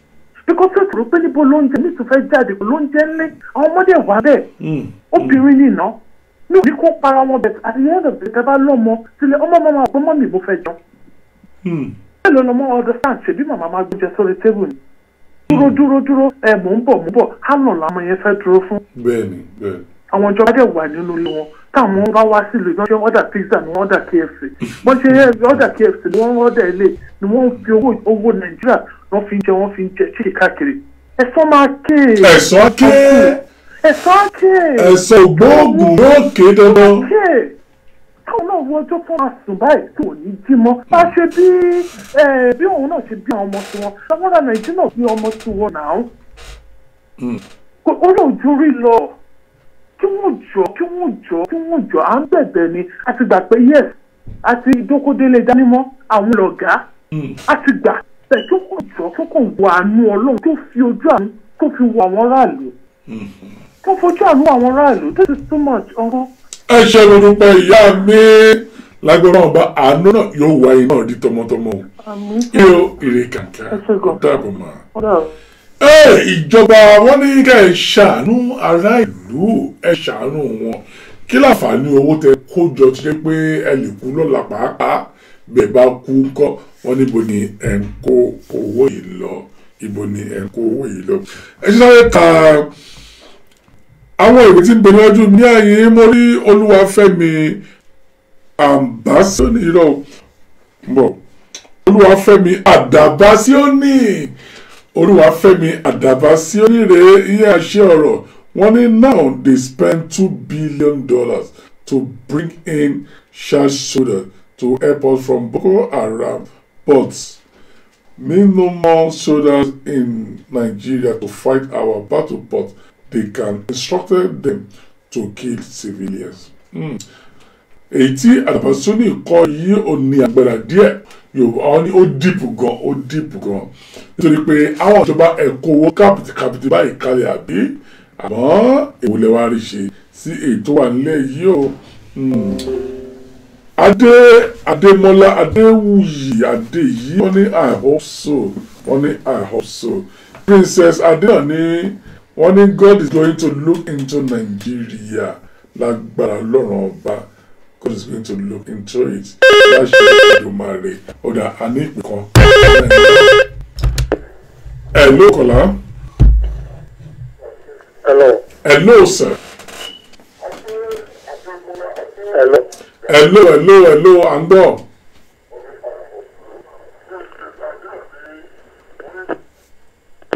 bíkọ́ tó tòrò pé níbo lóúnjẹ ní ìtúfẹ́ jáde kò lóúnjẹ ńlẹ̀ àwọn ọmọdé wà bẹ́ẹ̀ obìnrin nìna mi ò ní kó para wọn bẹ̀ àti yẹn lọ́bẹ̀ tẹ́ bá lọ́mọ sílẹ̀ ọmọ máa gbọ́ mọ́mì mo fẹ́ jẹun bẹ́ẹ̀ lọ́mọ understand ṣèbí màmá máa gbóúnjẹ sórí tébù ni dúró mò ń bọ̀ hánà làwọn yẹn fẹ́ dúró fún. bẹ́ẹ̀ni. àwọn ìjọba dẹ̀ wà nínú ilé wọn táwọn bá wá sílùú ìgbọ́n ṣe ọ̀dà pizza ni wọ́n ọ̀dà KFC wọ́n ṣe ọ̀dà KFC ni wọ́n ọ̀dà ilé ni wọ́n fi owó Nàìjíríà wọ́n fi ń jẹ ṣíkì káàkiri. ẹ̀sán máa ké. ẹ̀sán ògbóògùn yóò ké dandan. káwọn náà wo ọjọ́ fún àsùn báyìí tí ò ní jí mọ́. bá a ṣe bí òun náà ṣe bí àwọn ọmọ tiwọn táwọn ará Nàìjíríà bí ọmọ tiwọn náà. ó lóò ju rí lọ. kí wọ́n jọ à ń bẹ̀bẹ̀ ni a ti gbà pé yes àti ìdókòdélé dánimọ́ àwọn lọ̀gá a ti gbà bẹ́ẹ̀ kí wọ́n jọ kí wọ́n wọ àánú Ọlọ́run tó fi ojú àánú tó fi wọ àwọn aráàlú tó fojú àánú àwọn aráàlú this is too much ọ̀hún. ẹ ṣe lórúkọ ìyá mi lágbára ọba àánú náà yóò wáyé náà di tọmọtọmọ yóò èrè kàkà dáàbò máa. ìjọba wọn ní ká ẹ ṣàánú ará ìlú ẹ ṣàánú wọn kí láǹfààní owó tẹ kó jọ ti jẹ́ pé ẹ lè kú lọ́la pàápàá bẹ́ẹ̀ bá kú ńkọ́ wọn níbo ni ẹ ń kó owó yìí lọ ibo ni ẹ ń kó owó yìí lọ. ẹ ṣe sáré ka àwọn ìwé tí ń bẹ níwájú ní ààyè mo rí Olúwafẹ́mi Àbáṣíọ́nì irọ́ bọ̀ Olúwafẹ́mi Àdàbásíọ́nì Olúwafẹ́mi Àdàbásíọ́nì rèé iye àṣẹ ọ̀rọ̀ wọ́n ní now they spend $2 billion to bring in charge soldiers to help us from Boko Haram but mean no more soldiers in Nigeria to fight our battle but they can instruct them to kill civilians. èyí tí Àdàbásíọ́nì kọ yìí ò ní agbára díẹ̀ Yorùbá wọn ní ó dìpù gan nítorí pé àwọn ìjọba ẹ̀kọ́ owó kàpìtì báyìí kalẹ̀ àbí àmọ́ èwo lẹ wá rí ṣe sí ètò wà nílẹ̀ yìí o. Adémọ́lá Adéwùyí Adéyí wọ́n ní I hope so wọ́n ní I hope so. Princess Adéyàn ní wọ́n ní God is going to look into Nigeria lágbára lọ́rùn ọba God is going to look into it láṣẹ Èdùmàrè ọ̀dà àní ìpè kan. Hello Kọ́lá. Hello sir. Hello à ń gbọ́.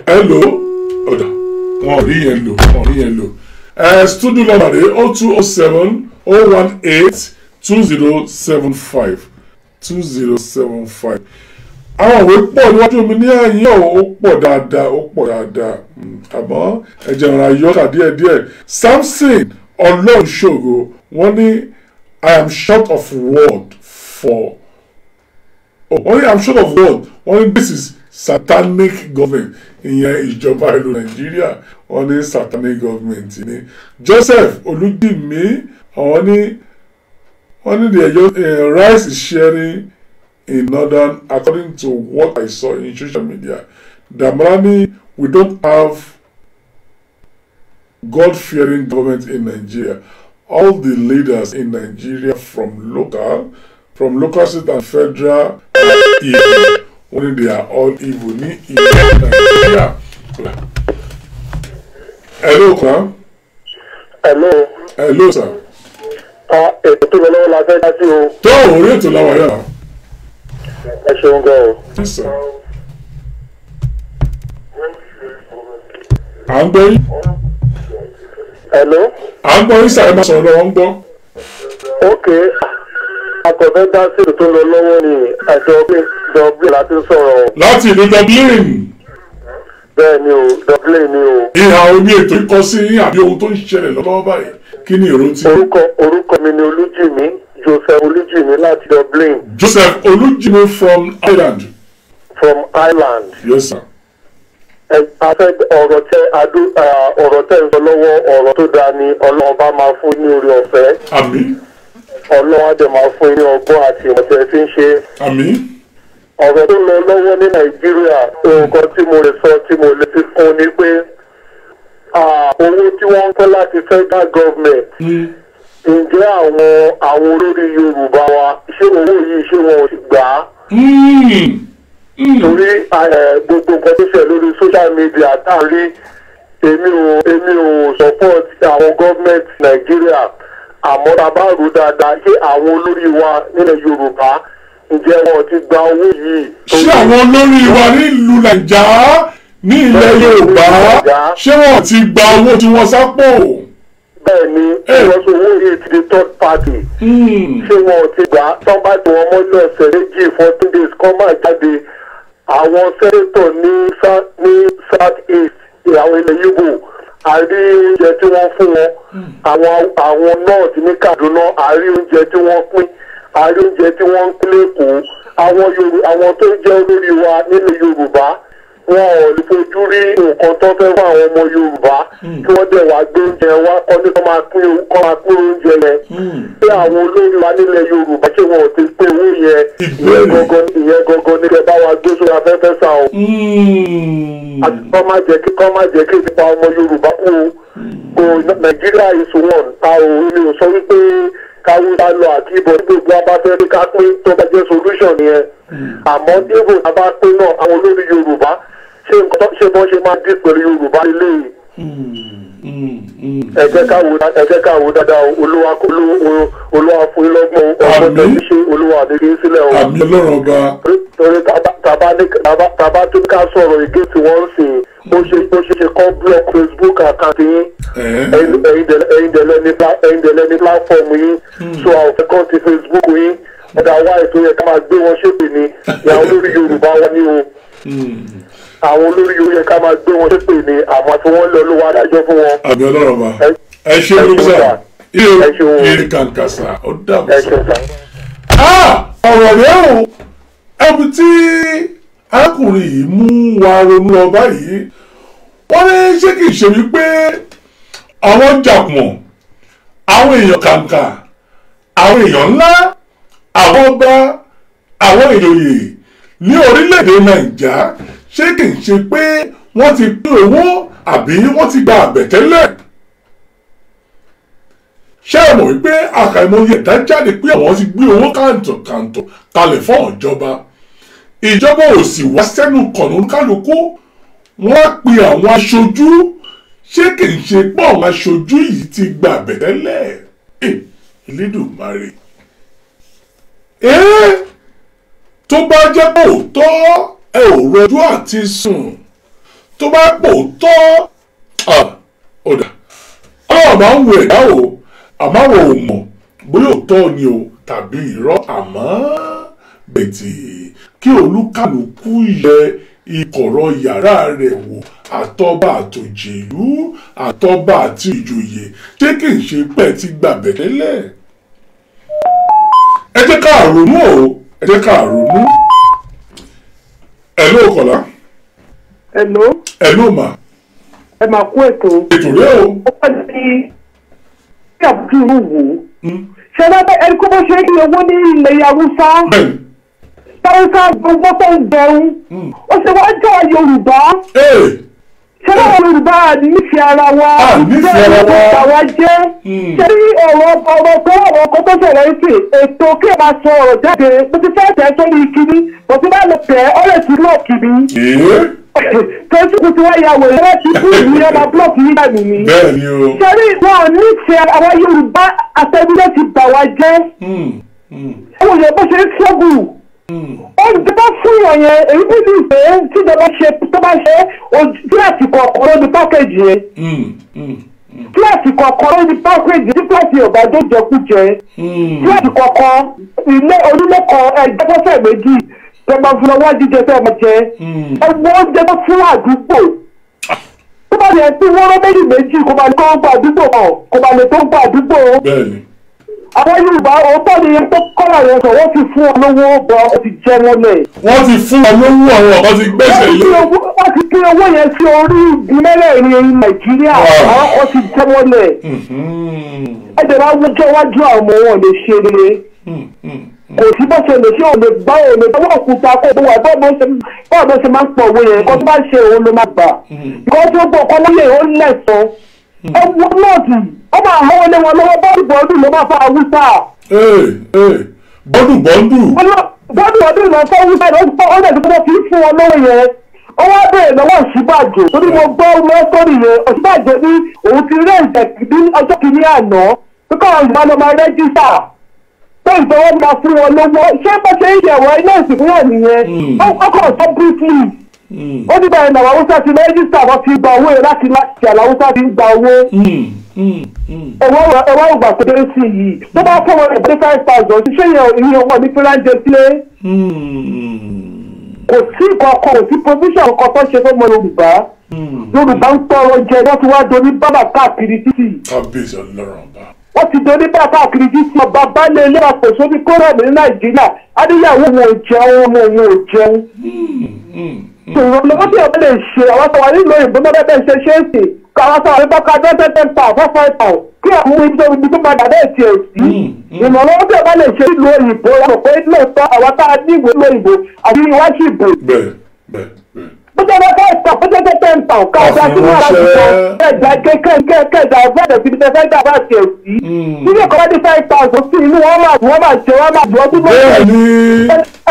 Hello ọ̀dà wọn ò rí yẹn lò studio number rẹ̀ 0207-018-2075 àwọn òwe pọ̀ níwájú mi ní àyín ó pọ̀ dáadáa àmọ́ ẹ̀jẹ̀ ọ̀rọ̀ ayọ́kà díẹ̀díẹ̀ Samson Ọlọ́runṣògo wọ́n ní I am short of word for wọ́n ní I am short of word wọ́n ní this is satanic government ìyẹn ìjọba ìlú Nàìjíríà wọ́n ní satanic government ní Joseph Olúdìmí wọ́n ní the rice is sharing in northern according to what I saw in social media. Damrani we don't have God-fearing government in Nigeria. All the leaders in Nigeria from local, state and federal are evil. Only they are all evil. Ní ìlú Nigeria. Hello, sir. Hello. Hello, sir. Ètò tó lọ lọ́wọ́ la fẹ́ dá sí o. Tó orí ètò làwọn yàrá. Ẹ ṣeun gan o. Yes, sir. À ń gbọ́ yín. Hello. À ń gbọ́ yín sàrẹ́ máa sọ̀rọ̀ lọ́wọ́ ń gbọ́. Ok. Akọ̀fẹ́ dá sí ètò tó lọ lọ́wọ́ ni Dublin láti sọ̀rọ̀. Láti ìlú Dublin. Bẹ́ẹ̀ ni o, Dublin ni o. Ìhà omi ètò ikọ́ sí yín àbí ohun tó ń ṣẹlẹ̀ lọ́wọ́ báyìí. Kí ni èrò tí? Orúkọ mi ni Olújìmí, Joseph Olújìmí láti Dublin. Joseph Olújìmí from Ireland. From Ireland. Yes, sir. A fẹ́ ọ̀rọ̀ tẹ́ ń sọ lọ́wọ́ ọ̀rọ̀ tó dáa ni Ọlọ́run bá máa fún ní orí ọ̀fẹ́. Àmín. Ọlọ́run á dẹ̀ máa fún ní ọgbọ́n àti ìmọ̀tẹ́ tí ń ṣe. Àmín. Ọ̀rọ̀ tó lọ lọ́wọ́ ní Nàìjíríà nǹkan tí mo lè sọ tí mo lè fi fún ni pé owó tí wọ́n ń fẹ́ láti federal government. Ǹjẹ́ àwọn olórí Yorùbá wa ṣé owó yìí ṣé wọn ò ti gbà á? Torí gbogbo nǹkan tó ṣe lórí social media táàrí èmi ò support àwọn government Nàìjíríà àmọ́ tá a bá rò dáadáa ṣé àwọn olórí wa nílẹ̀ Yorùbá ǹjẹ́ wọn ti gba owó yìí? Ṣé àwọn olórí wa nílùú Nàìjíríà ní ilẹ̀ Yorùbá ṣé wọn ti gba owó tí wọ́n sápò? Bẹ́ẹ̀ni wọ́n sọ owó yìí ti di third party. Ṣé wọn ti gbà tán bá ti wọn mọ́lẹ̀ ọ̀sẹ̀ méjì 14 days kọ́ máa jáde? Àwọn sẹ́nẹ́tọ̀ ní South East àwọn ilẹ̀ Yíbò àrí oúnjẹ tí wọ́n fún wọn. Àwọn North ní Kaduna àrí oúnjẹ tí wọ́n pín àrí oúnjẹ tí wọ́n ń pín lẹ́kọ̀ọ́. Àwọn tó jẹ́ olórí wa nílẹ̀ Yorùbá wọn ò lè fojú rí nǹkan tó fẹ́ fún àwọn ọmọ Yorùbá kí wọ́n dẹ̀ wá gbé oúnjẹ wá kọ́ ní kọ́ máa pín oúnjẹ yẹn. Pé àwọn olórí wa nílẹ̀ Yorùbá ṣé wọn ò ti pín owó yẹn ìyẹn gangan ní kẹ́ bá wa gbé sórí afẹ́fẹ́ sá o. Àti kọ́ má jẹ́ kí nípa ọmọ Yorùbá kú o. Nàìjíríà is one. Mi ò sọ wípé káwé bá lọ àti ìbọn tí gbogbo abáfẹ́ ní ká pín tó bá jẹ́ solution yẹn. Àmọ́ débò tá a bá pín náà àwọn olórí Yorùbá ṣé bọ́n ṣe máa dín pẹ̀lú Yorùbá lélẹ́yìí. Ẹ jẹ́ ká wo dáadáa Olúwa fún yín lọ́gbọ̀n ọgbọ́n tó ń ṣe Olúwa àdéhùn sílẹ̀ o. Àmín Ọlọ́run ọba. Torí tàbá tó ká sọ̀rọ̀ èdè tí wọ́n ń sìn bó ṣe kọ́ block Facebook account yín ẹ̀yin dẹ̀lẹ́ ní platform yín so àwọn fẹ́ kọ́ ti Facebook yín ọ̀dà wáyé tó yẹ ká máa gbé wọn ṣépè ní ìyá olórí Yorùbá wa ní o. Àwọn olórí yóò yẹ ká máa gbé wọn ṣépè ní àmọ́ tí wọ́n lọ lówó adájọ́ fún wọn. Àmín Ọlọ́run ọba. Ẹ ṣe olùsà ìrì kàǹkàṣà ó dàbọ̀ sá. Ọ̀rọ̀ rẹ̀ o ẹbí tí arákùnrin yìí mú wa ronú lọ báyìí wọ́n ní ṣé kìí ṣe wípé àwọn jàpọ̀ àwọn èèyàn kàǹkà àwọn èèyàn ńlá àwọn ọba àwọn ìjòyè ní orílẹ̀-èdè Nàìjíríà ṣé kìí ṣe pé wọ́n ti pín owó àbí wọ́n ti gba àbẹ̀tẹ́lẹ̀? Ṣé ẹ mọ̀ wípé àkàìmọye ẹ̀dá jáde pé àwọn ti gbé owó kàǹtọ̀ kalẹ̀ fún ìjọba ìjọba ò sì wá sẹ́nu kọ̀nù kálukú wọ́n pe àwọn aṣojú ṣé kìí ṣe pé àwọn aṣojú yìí ti gba àbẹ̀tẹ́lẹ̀? Elédùmarè tó bá jẹ́ pé òótọ́ ẹ ò rọjú àti sùn tó bá pò tọ́ ọ̀dà ọlọ́run máa ń wo ẹ̀dá o àmọ́ àwọn ò mọ̀ bóyá òótọ́ ni o tàbí irọ́ àmọ́ bẹ̀tì kí olúkàlùkù yẹ ìkọ̀rọ̀ yàrá rẹ̀ wò àtọba àtòjèlú àtọba àti ìjòyè ṣé kì í ṣe pẹ́ ti gbàbẹ̀ tẹ́lẹ̀? ẹ jẹ́ ká ronú o ẹ jẹ́ ká ronú. Hello Kọ́lá. Hello mà. Ẹ máa kú ètò. Ètò rẹ o. Ó wà ní bí àbúrò wò ó. Ṣé ẹni kó bó ṣe ń rí owó ní ilẹ̀ Haúsá? Haúsá gbogbo tó ń jẹun. Ó ṣe wá jọ Yorùbá. ṣé àwọn Yorùbá nífẹ̀ẹ́ ara wa nífẹ̀ẹ́ ara wa àwa jẹ́ ṣé ọ̀rọ̀ ọkọ̀ tó ṣẹlẹ̀ ń sè ètò kí ẹ máa sọ ọ̀rọ̀ jáde mo ti fẹ́ tẹ̀ sórí kíní mo ti bá lọ tẹ̀ ọ́ lè ti lọ́ọ̀kì mi Facebook tí wọ́n ya wòye láti kú ìlú ọmọ blọọkì yíyá mi ni. bẹ́ẹ̀ni o. sẹ́rí wọn nífẹ̀ẹ́ àwọn Yorùbá àtẹ̀wé ti bà wá jẹ́. àwọn èèyàn bó ṣe ń ṣọ́gù. oúnjẹ bá fún wọn yẹn èyí bí ní ìfẹ́ tíjọba ṣe tó bá ṣe kíláàsì kọ̀ọ̀kan ló ní pákéjì yẹn. kíláàsì kọ̀ọ̀kan ló ní pákéjì tí kíláàsì ọ̀gá tó jẹkújẹ. kíláàsì kọ̀ọ̀kan ilé onílé kan ẹgbẹ́ méjì tẹ́gbà fún ọwọ́ jíjẹ tẹ́ ọmọ jẹ ẹgbẹ́ oúnjẹ tó fún àdúgbò tó bá yẹ tí wọ́n rọ́ méjì kó bá lè tó ń gba àdúgbò kan kó bá lè tó ń gba àdúgbò. àwọn Yorùbá òótọ́ ni ẹni tó kọ́lá yẹn sọ wọ́n ti fún ọ lówó bọ̀ ọ ti jẹ wọn lẹ̀. wọ́n ti fún ọ lówó àwọn ọ̀kan ti gbẹ́sẹ̀ lé. wọ́n ti pín owó yẹn sí orí mẹ́rẹ̀ẹ̀rin Nàìjíríà àwọn ọkọ̀ ti jẹ wọn lẹ̀. ẹ̀jẹ̀ máa wọ́jọ́ wájú àwọn ọmọ wọn lè ṣe rere kò sí bó ṣe lè ṣe òun lè gbá òun lè gbọ́ òkúta kó wà bọ́ọ̀ bó ṣe máa ń pọ̀ owó yẹn kó tó bá ṣe òun ló máa gbà kó tó gbọ́ ọkọ lóye ó lẹ̀sán ẹwọ nọ́ọ̀tì ó máa họ́wọ́ lé wọn lọ́wọ́ bọ́ọ̀dù ló máa fa Haúsá. bọ́ọ̀dù bọ́ọ̀dù ló fọ́ Haúsá ó lè tó fi fún wọn lọ́wọ́ yẹn ó wá bẹ̀rẹ̀ lọ́wọ́ Ọ̀ṣínbàjò torí mo gbọ́ lọ́sọ̀rì yẹn Ọ̀ṣínbàjò ní òun ti rẹ́ ìjẹ̀kì ní ọjọ́ kìíní àná kíkọ́ ìgbà ló máa rẹ́jísà tó ìjọba máa fún wọn lówó ṣé bó ṣe ń yẹ̀wọ̀ ilé ìsìnkú yẹn nìyẹn ọkọ̀ ọ̀sán briefly ó ní báyìí náà Haúsá ti rẹ́jísà wọ́n fi gba owó yẹn láti Haúsá ti ń gba owó ẹ̀wọ́ ìgbà tó dé sí yìí tó bá fún wọn ìgbé 5,000 ṣiṣẹ́ yẹn ìyẹn wọn ní fúnráńjẹ sílé kò sí kankan kò sí provision kankan tó ṣe fún ọmọ Yorùbá Yorùbá ń tọrọ jẹ wọ́n ti wá doní bábà káàkiri títì. kábíyèsí Ọlọ́run bá wọ́n ti doní bá káàkiri títí ọba baálé ilé àpò sórí kórẹ́ẹ̀mù ní Nàìjíríà adéyàwó wọn ò jẹun ọmọ wọn ò jẹun. ìrànlọ́wọ́ tí ọba lè ṣe àwọn sọ̀rọ̀ nílò ìbò náà bẹ́ẹ̀ ṣe ṣe é sì kí àwọn sọ̀rọ̀ nípa ká dẹ́tẹ́tẹ́ pa àfọ́fọ́ kí àwọn ibi tó padà bẹ́ẹ̀ tiẹ̀ sí. ìrànlọ́wọ́ tí ọba lè ṣe nílò ìbò rẹ̀ pé lóòótọ́ àwọn tá a ní ìwé lóyìnbó àti iwájú ìbò. bójá tẹ́tẹ́ ń tàn káàdá tí wọ́n bá ti sọ kẹjà ọ̀gbẹ́dẹ̀ síbi tẹ́fẹ́ gbà bá tiẹ̀ sí. nílé kọ́lá dé 5,000 sí inú wọn máa jẹ wọn máa jọ ọdún mọ́tò.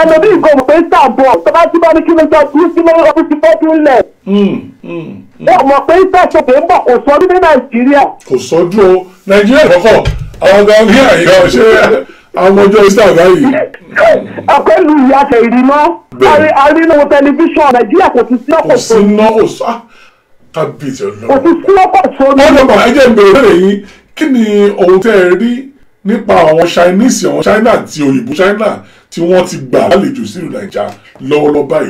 ẹlòmíì ìgò pé sàbọ̀ tó bá tí bá ní kí ló jọ kú sí lórí ọdún tí fọ́dún lẹ̀. wọ́n mọ̀ pé sàṣọ̀kè ń bọ̀ kò sọdún ní Nàìjíríà. kò sọdún o Nàìjíríà kọ́kọ́ àwọn gan ní àyíká ṣe àwọn ọjọ́ ìsítà báyìí. àpẹẹlú ìyàtọ̀ ìrìnà arínú tẹlifíṣàn Nàìjíríà kò ti sí ọkọ̀ sórí. kò sí náà kò sá kábíyèsí Ọlọ́run. kò ti sí ọkọ̀ sórí. ọ̀dọ̀ bá ẹjẹ̀ ń bèrè yín kí ni ohun tẹ́ ẹ rí nípa àwọn Chinese àwọn China àti òyìnbó China tí wọ́n ti gbà lálejò sílùú Nàìjíríà lọ́wọ́lọ́wọ́ báyìí.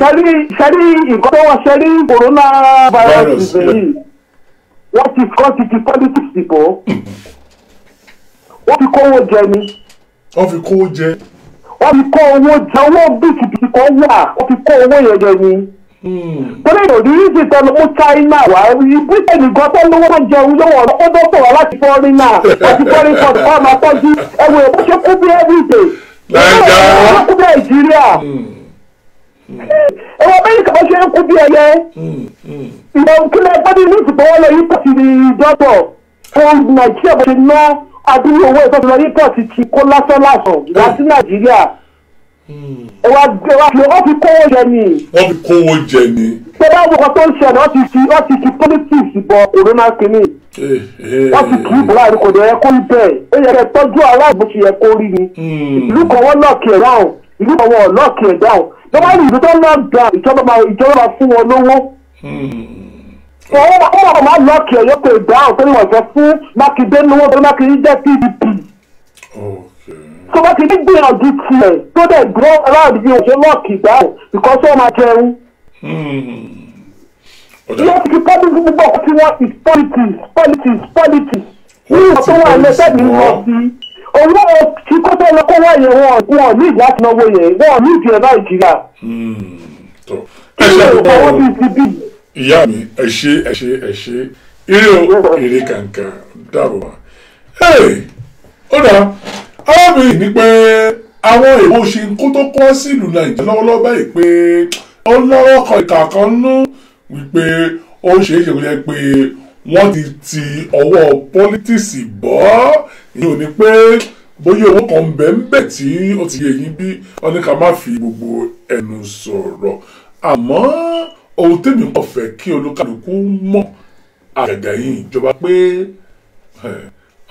ṣẹ́rí nǹkan tó wọ́n ṣẹ́rí coronavirus yìí wọ́n ti politics dìbò wọ́n fi kówó jẹ ni. wọ́n fi kówó jẹ. wọ́n fi kó owó jẹ owó bìtìbìtì kan wà wọ́n fi kó owó yẹn jẹ ni. torí ìròyìn yìí ti tẹnu mú China wá Britain gan tó lówó tó jẹun lówó ọ̀nà ó dọ́tọ̀ wá láti fọ́rin náà àti fọ́rin pọ̀tù kọ́ máa tọ́jú ẹ̀wọ̀n èkó ṣe kú bí everyday. Nàìjíríà kú bí Nàìjíríà. ẹ̀wọ̀n bẹ́ẹ̀ kò ṣe kú bí ẹyẹ. ìwọ̀n kílẹ̀ gbọ́dọ̀ ní ìsìnkú lọ yí pọ̀tù ní dọ́tọ̀ fún Nàìjíríà bó ṣe ná adúlé owó ìtọ́jú lọ yí pọ̀tù ti kó lásán láti Nàìjíríà. wọ́n fi kówó jẹ ni. wọ́n fi kówó jẹ ni. pẹ̀lú àwọn ọkọ̀ tó ń ṣẹlẹ̀ wọ́n ti fi politics bọ corona kìíní. wọ́n ti kì í bọ̀ láàrin kò dé yẹ kó rí bẹ́ẹ̀ ó yẹ kẹ́ tọ́jú aláàbò ṣe yẹ kó rí ni. ìlú kan wọ́n lọ́ọ̀kì ẹ̀ dáhùn ìlú kan wọ́n lọ́ọ̀kì ẹ̀ dáhùn lọ́wọ́ ní ìlú tó lọ́ọ̀dà ìjọba máa fún wọn lówó. wọ́n máa lọ́ọ̀kì ẹ̀ yókè dáhùn tó ní wọ́n fẹ́ fún Mákindé lówó tó Mákindé jẹ́ PDP. tó bá ti ní gbìyànjú tiẹ̀ tó dẹ̀ gbọ́ aláàbò yìí òṣèlú lọ́ọ̀kì dáhùn because wọ́n máa jẹun. Wọ́n ti pọ́bí gbogbo ọkọ̀ tí wọ́n is politics. Ní ìwọ̀n tó wà lẹ́sẹ̀ ní lọ sí. Owó tí kó tó lọ kó wá yẹn wọ́n ní ìdí láti náwó yẹn, wọ́n ní ìdí ẹ̀ Nàìjíríà. ẹ ṣe àkókò ìyá mi ẹ ṣe eré èrè kankan dáàbò wá. ó dà arábìnrin ní pé àwọn èèwọ̀ ṣe ń kó tó kọ́ sí ìlú Nàìjíríà lọ́wọ́lọ́wọ́ báyìí pé ó lọ́wọ́ kan ìkà kan nú wípé ó ṣeé ṣe kó jẹ́ pé wọ́n ti ọwọ́ pọ́lítíìsì bọ́ ìyẹn ò ní pé bóyá owó kan bẹ́ẹ̀ tí ó ti yẹ yín bí wọ́n ní ká má fi gbogbo ẹnu sọ̀rọ̀ àmọ́ ohun tèmi kò fẹ́ kí olúkálùkù mọ̀ àgàgà yìí ìjọba pé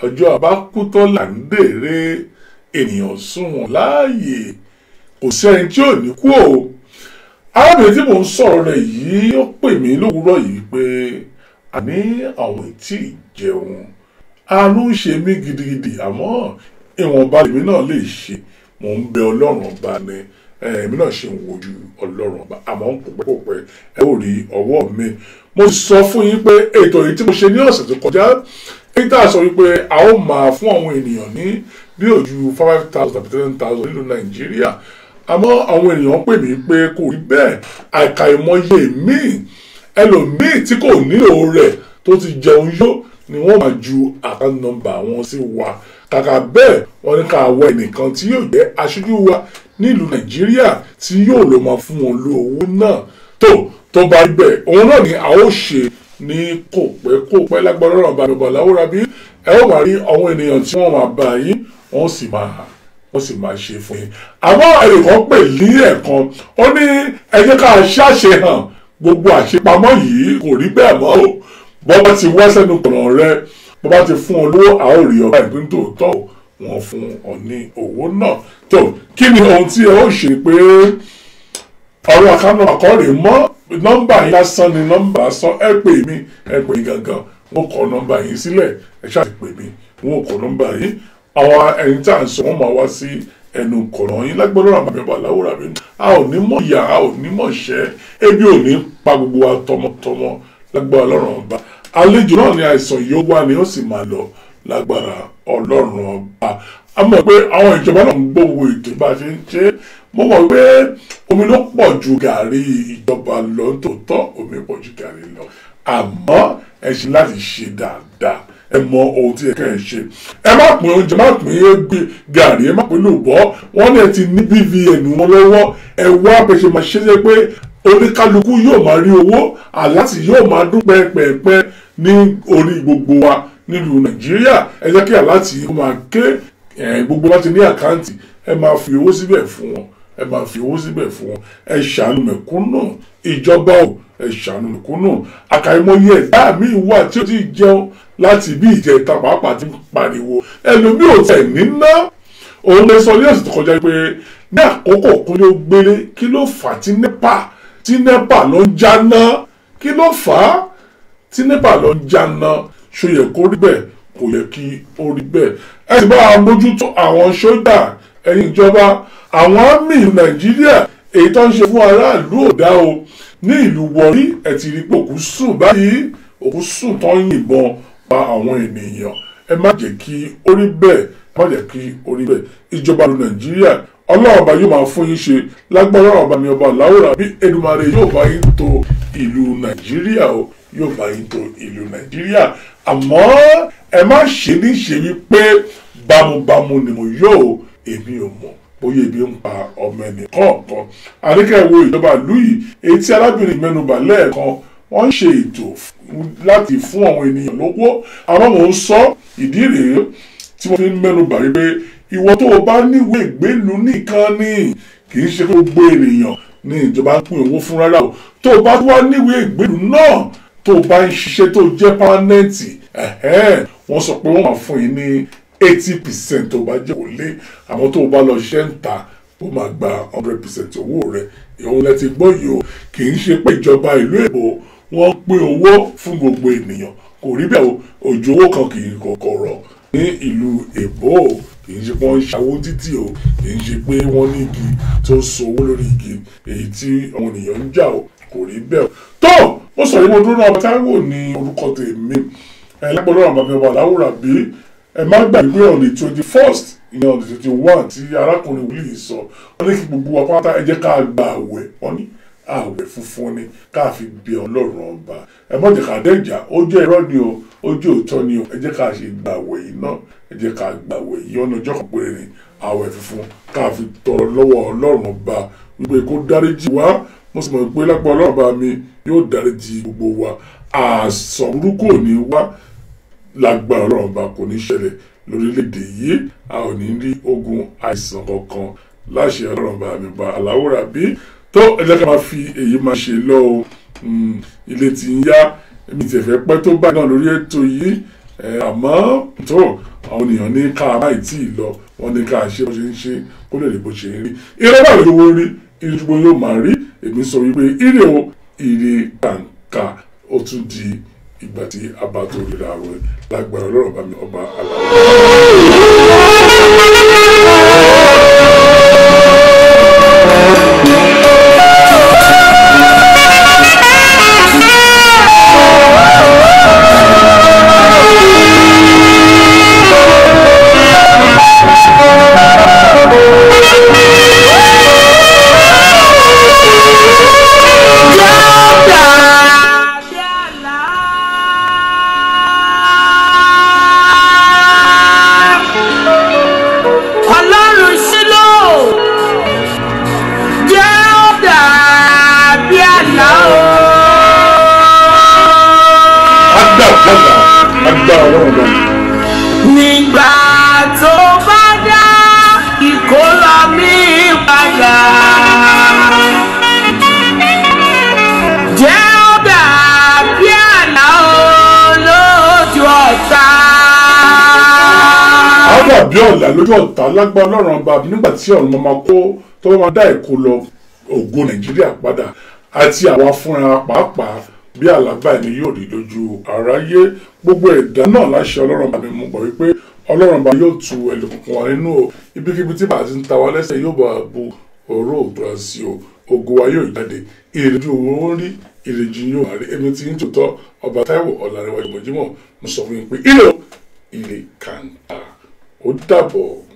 ọjọ́ àbákútọ́ là ń dèrè ènìyàn sunwọ̀n láàyè kò sẹ́ni tí ò ní kú o arábìnrin tí mò ń sọ̀rọ̀ rẹ̀ yìí ó pè mí lówùúrọ̀ yìí pé àní àwọn ètí ìjẹun àánú ń ṣe mí gidigidi àmọ́ ìwọ̀nba lèmi náà lè ṣe mò ń bẹ ọlọ́run ọba ni èmi náà ṣe ń wojú ọlọ́run ọba àmọ́ ń pòpẹ́ ẹ ò rí ọwọ́ mi mo sọ fún yín pé ètò yìí tí mo ṣe ní ọ̀sẹ̀ tó kọjá èyí tá a sọ wípé a ó máa fún àwọn ènìyàn ní bí ojú 5,000 tàbí 10,000 nílùú nàìjíríà àmọ́ àwọn ènìyàn pè mí pé kò rí bẹ́ẹ̀ àìkàìmọye míì ẹlòmíì tí kò nílò rẹ̀ tó ti jẹun yó ni wọ́n máa ju account number wọn sí wa kàkà bẹ́ẹ̀ wọ́n ní ká wọ ẹnìkan tí yóò jẹ́ aṣojú wa nílùú nàìjíríà tí yóò lọ máa fún wọn lówó náà tó bá rí bẹ́ẹ̀ òun náà ni a ó ṣe ní kò pẹ́ lágbára ọ̀rọ̀ bá mi bọ̀ láwùrọ̀ bí ẹ ó máa rí àwọn ènìyàn tí wọ́n máa bá yín wọ́n sì máa ṣe fún yín àmọ́ ẹnìkan pè ní ẹ̀kan ó ní ẹ jẹ́ ká ṣàṣehàn gbogbo àṣepamọ́ yìí kò rí bẹ́ẹ̀ mọ́ o bọ́ bá ti wá sẹ́nu kọ̀nà rẹ bọ́ bá ti fún ọ lówó a ó rí ọba ìpín tòótọ́ wọn fún ọ ní owó náà tó kí ni ohun tí ẹ ó ṣe pé ọ̀rọ̀ àkànnà àkọ́rè mọ́ nọ́mbà yìí lásán ni nọ́mbà lásán ẹ pè mí gangan wọn kọ nọ́mbà yìí sílẹ̀ ẹ ṣáà ti pè mí wọn kọ nọ́mbà yìí àwọn ẹni tí à ń sọ wọn máa wá sí ẹnu kọ̀ọ̀rọ̀ yín lágbọ́dọ̀ àmọ́ àbẹ̀bọ̀ aláwòrán mi a ò ní mọ̀ ìyá a ò ní mọ̀ ṣẹ́ ebi ò ní pa gbogbo wa tọmọtọmọ lágbára ọlọ́run ọba àlejò náà ni àìsàn yóò wá ni ó sì máa lọ lágbára ọlọ́run ọba a mọ̀ pé àwọn ìjọba náà ń gbówó ètò bá a ṣe ń ṣe mo mọ̀ pé omi ló pọ̀ ju gàrí ìjọba lọ tòótọ́ omi pọ̀ ju gàrí lọ àmọ́ ẹ ṣe láti ṣe dáadáa ẹ mọ ohun tí ẹ kẹ́ ẹ ṣe ẹ má pín oúnjẹ má pín gàrí ẹ má pín lùbọ́ wọ́n ní ẹ ti ní BVN wọn lọ́wọ́ ẹ wá pèsè máa ṣe é pé oníkálukú yóò máa rí owó àláti yóò máa dún pẹ́ẹ́pẹ́ẹ́pẹ́ ní orí gbogbo wa nílùú nàìjíríà ẹ jẹ́ kí àláti máa ké gbogbo wa ti ní àkáǹtì ẹ máa fi owó síbẹ̀ fún wọn ẹ máa fi owó síbẹ̀ fún wọn ẹ ṣàánú mẹ̀kúnnù ìjọba ò ẹ ṣàánú mẹ̀kúnnù àkàìmọye ẹ̀dá mi wà tí ó ti jẹun láti bí ìjẹta pàápàá ti pariwo ẹlòmíì ò tẹ̀ níná òun lè sọ ní ọ̀sẹ̀ tó kọjá pé ní àkókò kún ló gbélé kí ló fà á tí nepa ló ń jáná kí ló fà á tí nepa ló ń jáná ṣó yẹ kó rí bẹ́ẹ̀ kò yẹ kí ó rí bẹ́ẹ̀ ẹ sì bá wa mójútó àwọn sójà ẹ̀yin ìjọba àwọn àmì nàìjíríà èyí tó ń ṣe fún aráàlú ò dá o ní ìlú Warri ẹ ti rí pé òkú sùn báyìí òkú sùn tó ń yìnbọn pa àwọn ènìyàn ẹ má jẹ́ kí ó rí bẹ́ẹ̀ ẹ má jẹ́ kí ó rí bẹ́ẹ̀ ìjọba ìlú nàìjíríà ọlọ́run ọba yóò máa fún yín ṣe lágbára ọba mi ọba láwùrà bí Èdùmàrè yóò bá yín tò ìlú nàìjíríà o yóò bá yín tò ìlú nàìjíríà àmọ́ ẹ má ṣe ní ṣe wípé bámúbámú ni mo yóò èmi ò mọ̀ bóyá ebi ń pa ọmọ ẹnì kọ̀ọ̀kan àríkẹ́ wo ìjọba ìlú yìí èyí tí arábìnrin mẹ́nubà lẹ́ẹ̀kan wọ́n ń ṣe ètò láti fún àwọn ènìyàn lówó àmọ́ mò ń sọ ìdí rèé tí mo fi ń mẹ́nubà wípé ìwọ tó o bá níwèé ìgbélú nìkan ni kì í ṣe pé gbogbo ènìyàn ní ìjọba ń pín owó fún rárá o tó o bá wá níwèé ìgbélú náà tó o bá ń ṣiṣẹ́ tó jẹ́ pánẹ́ǹtì wọ́n sọ pé wọ́n máa fún yín ní 80% tó bá jẹ́ òlé àmọ́ tó o bá lọ ṣiṣẹ́ ń ta ó máa gba 100% owó rẹ̀ ìhun lẹ ti gbọ́ yìí o kì í ṣe pé ìjọba ìlú èbó wọ́n pín owó fún gbogbo ènìyàn kò rí bẹ́ẹ̀ òjò owó kan kì í kọ̀kọ̀rọ̀ ní ìlú èbó kì í ṣe pé wọ́n ń ṣàwó títì o kì í ṣe pé wọ́n ní igi tó sowó lórí igi èyí tí àwọn ènìyàn ń jà o kò rí bẹ́ẹ̀ tó ó sọ yìí mo dúró náà Táíwò ní orúkọ tèmi lágbọ́dọ̀ àwọn bàbá wa láwùrà bí ẹ má gbàgbé on the 21st ìyẹn on the 21 tí arákùnrin wòlíì sọ wọ́n ní kí gbogbo wa pátá ẹ jẹ́ ká gba àwẹ̀ wọ́n ní àwẹ̀ funfun ni ká fi bí ọlọ́run ọba ẹ má jẹ́ ká dẹ́jà ó jẹ́ irọ́ ni o ó jẹ́ òótọ́ ni o ẹ jẹ́ ká ṣe gba àwẹ̀ yìí náà ẹ jẹ́ ká gba àwẹ̀ yìí ọ̀nà ọjọ́ kan péré ni àwẹ̀ funfun ká fi tọrọ lọ́wọ́ ọlọ́run ọba wípé kó dáríjì wá mo sì mọ̀ pé lápá Ọlọ́run bá mi yóò dáríjì gbogbo wa àsàn burúkú ò ní wá lágbára Ọlọ́run bá kò ní ṣẹlẹ̀ lórílẹ̀‐èdè yìí a ò ní rí ogun àìsàn kankan láṣẹ Ọlọ́run bá mi bá aláwòrán bí tó ẹ jẹ́ ká máa fi èyí máa ṣe lọ o ilé tí ń yá èmi tẹ̀fẹ́ pẹ́ tó bá náà lórí ètò yìí àmọ́ tó àwọn ènìyàn ní ká máì tí ì lọ wọ́n ní ká ṣe bó ṣe ń ṣe kó lè rí bó ṣe ń rí ire bá lójú rí ire tó yóò máa rí èmi sọ wípé ire o ire kàǹkà ó tún di ìgbà tí a bá tó ríra rẹ lágbára Ọlọ́run bá mi ọba nígbà tó bá dá ìkólọ mi padà jẹ́ ó dàbí àlá lójú ọ̀tá. á dàbí ọ̀là lójú ọ̀tá lágbára Ọlọ́run ọba nígbà tí ọ̀run máa kó tó máa dá ìkólọ ògo Nàìjíríà padà àti àwa fúnra pàápàá bí àlàbà ni yóò rí lójú aráyé gbogbo ẹ̀dá náà láṣẹ Ọlọ́run bá mi mú bọ̀ wípé Ọlọ́run bá yóò tu ẹlòmùkún wa nínú o ibikíbi tí bàtí ń ta wá lẹ́sẹ̀ yóò bá bu ọ̀rọ̀ òdòdó sí o ògo wa yóò jáde ìrìnjú owó rí ìrìnjú yóò máa rí èmi tí ń tòótọ́ ọba Táíwò Ọ̀làníwájú Mọ̀jímọ̀ mo sọ fún yín pé ire kàńtà ó dàbọ̀.